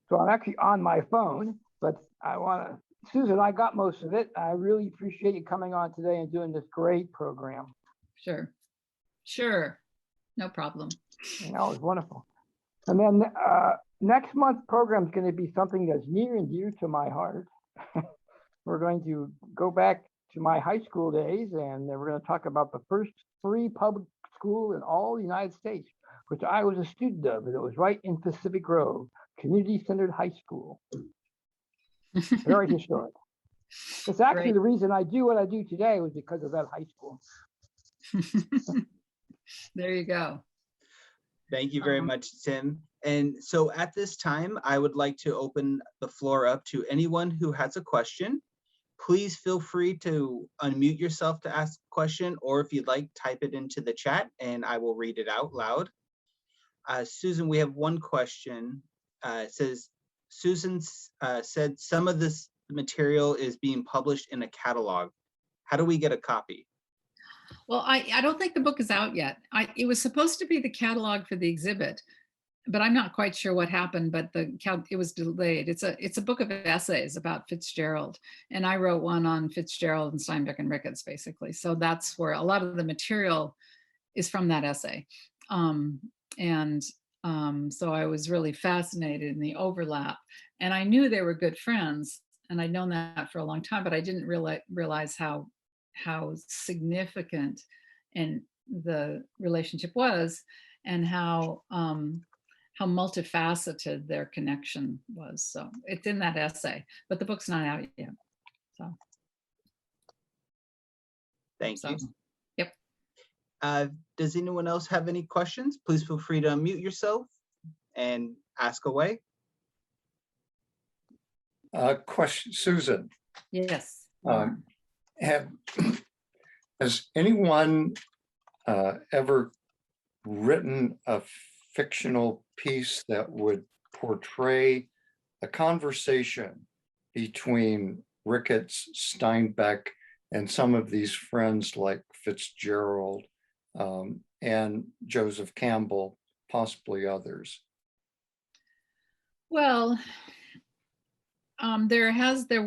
So I'm actually on my phone, but I want to, Susan, I got most of it. I really appreciate you coming on today and doing this great program. Sure. No problem. It was wonderful. And then next month's program is going to be something that's near and dear to my heart. We're going to go back to my high school days, and we're going to talk about the first free public school in all the United States, which I was a student of, and it was right in Pacific Grove, community-centered high school. Very historic. It's actually Great. The reason I do what I do today was because of that high school. There you go. Thank you very much, Tim. And so at this time, I would like to open the floor up to anyone who has a question. Please feel free to unmute yourself to ask a question, or if you'd like, type it into the chat and I will read it out loud. Susan, we have one question. It says, Susan said some of this material is being published in a catalog. How do we get a copy? Well, I don't think the book is out yet. It was supposed to be the catalog for the exhibit, but I'm not quite sure what happened, but it was delayed. It's a book of essays about Fitzgerald. And I wrote one on Fitzgerald and Steinbeck and Ricketts, basically. So that's where a lot of the material is from that essay. So I was really fascinated in the overlap. And I knew they were good friends, and I'd known that for a long time, but I didn't realize how significant and the relationship was, and how multifaceted their connection was. So it's in that essay, but the book's not out yet. So Thank you. Yep. Does anyone else have any questions? Please feel free to unmute yourself and ask away. Question, Susan. Yes. Has anyone ever written a fictional piece that would portray a conversation between Ricketts, Steinbeck, and some of these friends like Fitzgerald and Joseph Campbell, possibly others? Well,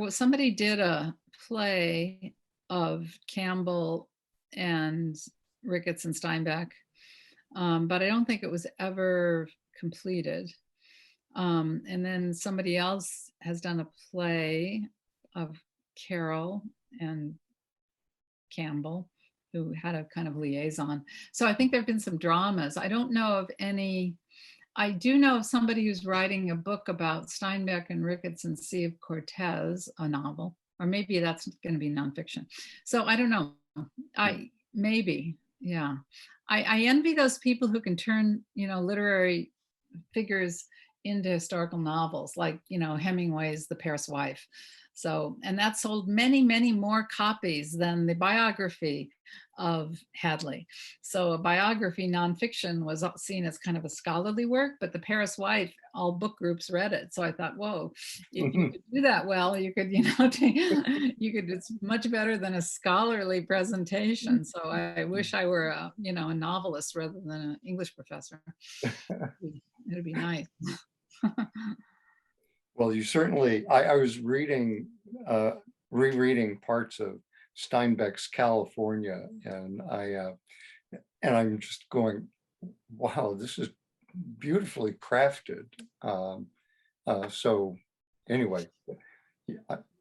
somebody did a play of Campbell and Ricketts and Steinbeck, but I don't think it was ever completed. And then somebody else has done a play of Carol and Campbell, who had a kind of liaison. So I think there have been some dramas. I don't know of any. I do know of somebody who's writing a book about Steinbeck and Ricketts and Sea of Cortez, a novel, or maybe that's going to be nonfiction. So I don't know. Maybe, yeah. I envy those people who can turn, literary figures into historical novels, like, Hemingway's The Paris Wife. So, and that sold many, many more copies than the biography of Hadley. So a biography, nonfiction, was seen as kind of a scholarly work, but The Paris Wife, all book groups read it. So I thought, whoa, if you could do that well, you could, it's much better than a scholarly presentation. So I wish I were a novelist rather than an English professor. It'd be nice. Well, you certainly, I was rereading parts of Steinbeck's California, and I'm just going, wow, this is beautifully crafted. So anyway.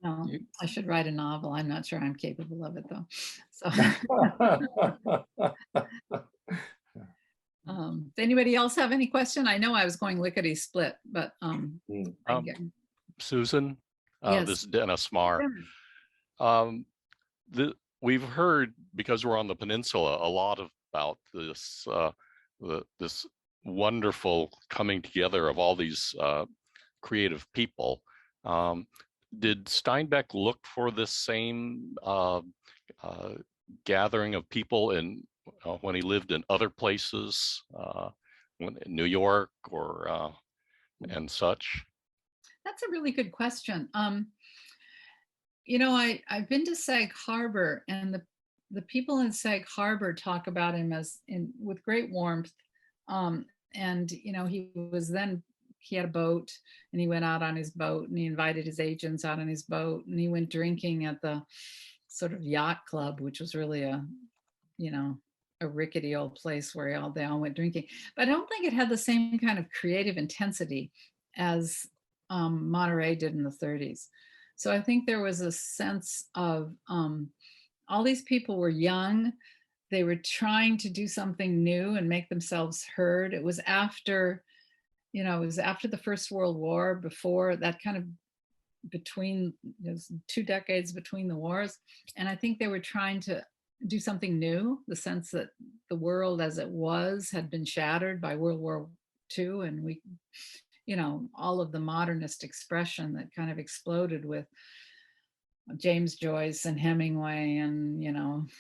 I should write a novel. I'm not sure I'm capable of it, though. So. Does anybody else have any question? I know I was going lickety split, but Susan, yes. This is Dennis Marr. We've heard, because we're on the peninsula, a lot about this this wonderful coming together of all these creative people. Did Steinbeck look for this same gathering of people when he lived in other places, in New York or and such? That's a really good question. I've been to Sag Harbor, and the people in Sag Harbor talk about him with great warmth. He had a boat, and he went out on his boat, and he invited his agents out on his boat, and he went drinking at the sort of yacht club, which was really a rickety old place where they all went drinking. But I don't think it had the same kind of creative intensity as Monterey did in the 30s. So I think there was a sense of all these people were young. They were trying to do something new and make themselves heard. It was after the First World War, before that kind of between, 2 decades between the wars. And I think they were trying to do something new, the sense that the world as it was had been shattered by World War II, and all of the modernist expression that kind of exploded with James Joyce and Hemingway and,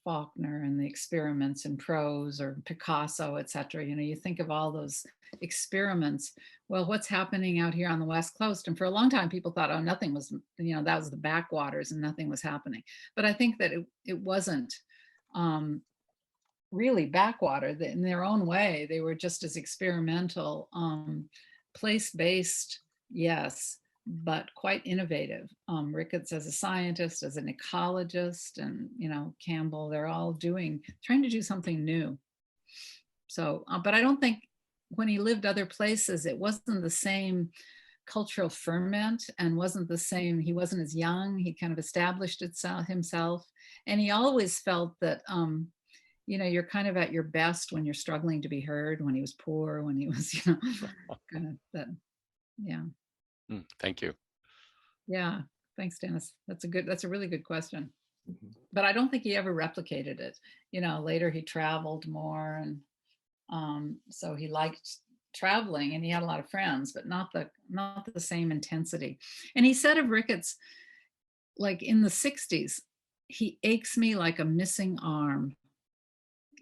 Faulkner and the experiments in prose, or Picasso, etc. You think of all those experiments. Well, what's happening out here on the West Coast? And for a long time, people thought, oh, nothing was, that was the backwaters and nothing was happening. But I think that it wasn't really backwater. In their own way, they were just as experimental, place-based, yes, but quite innovative. Ricketts as a scientist, as an ecologist, and Campbell, they're all trying to do something new. So, but I don't think when he lived other places, it wasn't the same cultural ferment and wasn't the same. He wasn't as young. He kind of established himself, and he always felt that you're kind of at your best when you're struggling to be heard. When he was poor, when he was kind of that, yeah. Thank you. Yeah, thanks, Dennis. That's a really good question. But I don't think he ever replicated it. Later he traveled more, and so he liked traveling, and he had a lot of friends, but not the same intensity. And he said of Ricketts, like in the 60s, he aches me like a missing arm.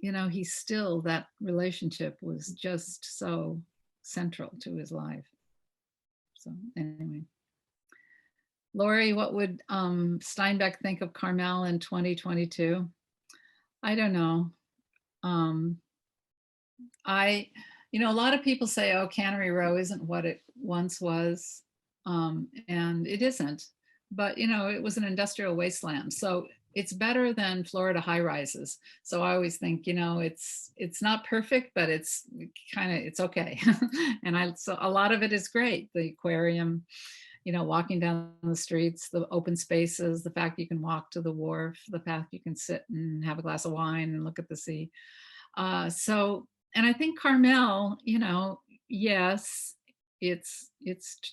He's still, that relationship was just so central to his life. So anyway, Lori, what would Steinbeck think of Carmel in 2022? I don't know. A lot of people say, oh, Cannery Row isn't what it once was. And it isn't, but it was an industrial wasteland. So it's better than Florida high rises. So I always think, it's not perfect, but it's okay. And so a lot of it is great. The aquarium, walking down the streets, the open spaces, the fact you can walk to the wharf, the fact you can sit and have a glass of wine and look at the sea. And I think Carmel, yes, it's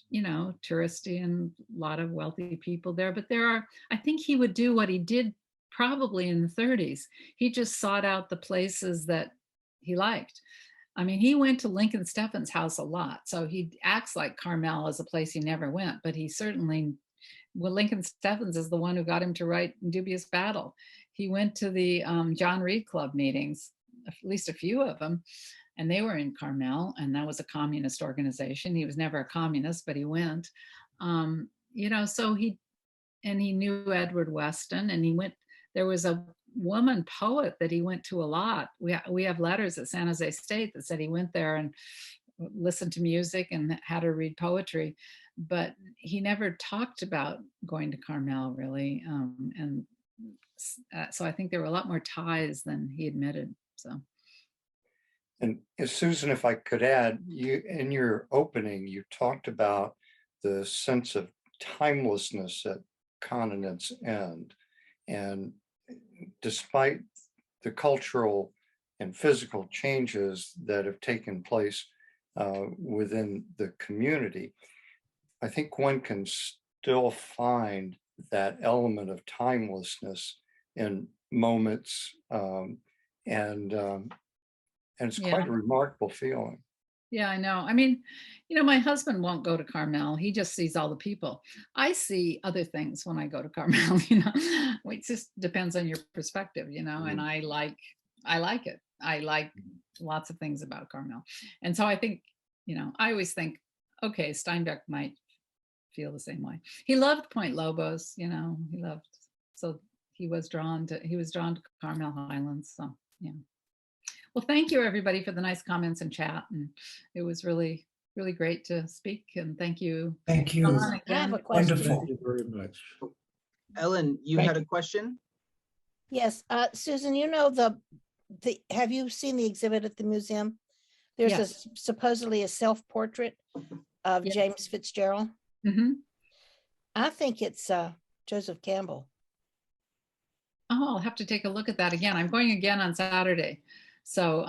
touristy and a lot of wealthy people there, but I think he would do what he did probably in the 30s. He just sought out the places that he liked. I mean, he went to Lincoln Steffens' house a lot, so he acts like Carmel is a place he never went, but he certainly, Lincoln Steffens is the one who got him to write Dubious Battle. He went to the John Reed Club meetings, at least a few of them, and they were in Carmel, and that was a communist organization. He was never a communist, but he went. So he knew Edward Weston, and he went. There was a woman poet that he went to a lot. We have letters at San Jose State that said he went there and listened to music and had her read poetry, but he never talked about going to Carmel really. So I think there were a lot more ties than he admitted. So. And Susan, if I could add, you in your opening, you talked about the sense of timelessness at Continent's End. And despite the cultural and physical changes that have taken place within the community, I think one can still find that element of timelessness in moments, and it's quite a remarkable feeling. Yeah, I know. I mean, my husband won't go to Carmel. He just sees all the people. I see other things when I go to Carmel, it just depends on your perspective, and I like it. I like lots of things about Carmel. And so I think, I always think, okay, Steinbeck might feel the same way. He loved Point Lobos, so he was drawn to Carmel Highlands. So, yeah. Well, thank you everybody for the nice comments and chat. And it was really, really great to speak. And thank you. Thank you. I have a question. Wonderful. Thank you very much. Ellen, you had a question? Yes, Susan, have you seen the exhibit at the museum? There's Yes. Supposedly a self-portrait of James Fitzgerald. Mm-hmm. I think it's Joseph Campbell. Oh, I'll have to take a look at that again. I'm going again on Saturday. So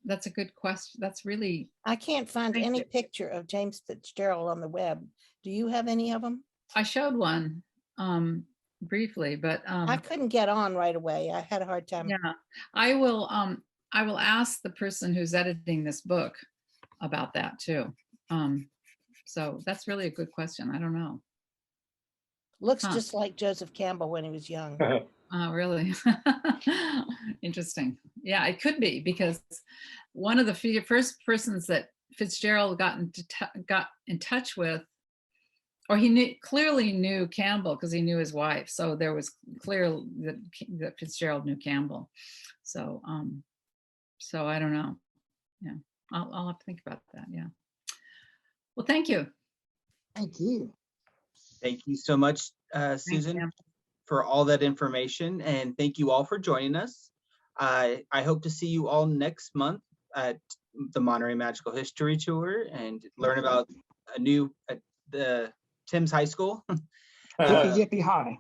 that's a good question. That's really. I can't find any picture of James Fitzgerald on the web. Do you have any of them? I showed one briefly, but I couldn't get on right away. I had a hard time. Yeah, I will ask the person who's editing this book about that too. So that's really a good question. I don't know. Looks Huh. just like Joseph Campbell when he was young. Oh, really? Interesting. Yeah, it could be, because one of the first persons that Fitzgerald got in touch with, or he clearly knew Campbell because he knew his wife. So there was clear that Fitzgerald knew Campbell. So so I don't know. Yeah, I'll have to think about that. Yeah. Well, thank you. Thank you. Thank you so much, Thanks, Susan, Sam. for all that information, and thank you all for joining us. I hope to see you all next month at the Monterey Magical History Tour and learn about a new the Tim's High School. Hippy dippy high,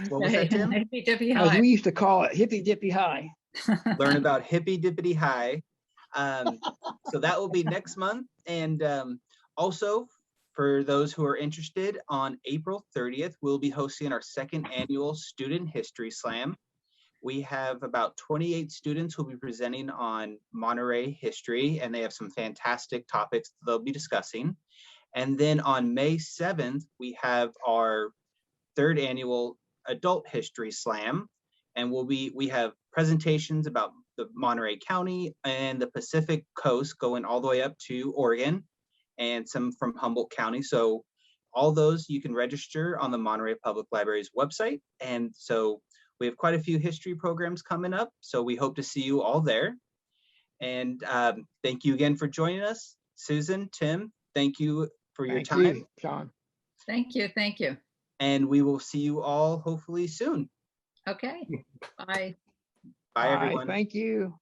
What was that, Tim? Hippy dippy as high. we used to call it, hippy dippy high. Learn about Hippy Dippity High. So that will be next month. And also, for those who are interested, on April 30th, we'll be hosting our second annual Student History Slam. We have about 28 students who will be presenting on Monterey history, and they have some fantastic topics they'll be discussing. And then on May 7th, we have our third annual Adult History Slam, and we have presentations about the Monterey County and the Pacific Coast going all the way up to Oregon, and some from Humboldt County. So all those you can register on the Monterey Public Library's website. And so we have quite a few history programs coming up. So we hope to see you all there. And thank you again for joining us. Susan, Tim, thank you for your Thank time. you, John. Thank you. Thank you. And we will see you all hopefully soon. Okay. Bye. Bye, everyone. Thank you.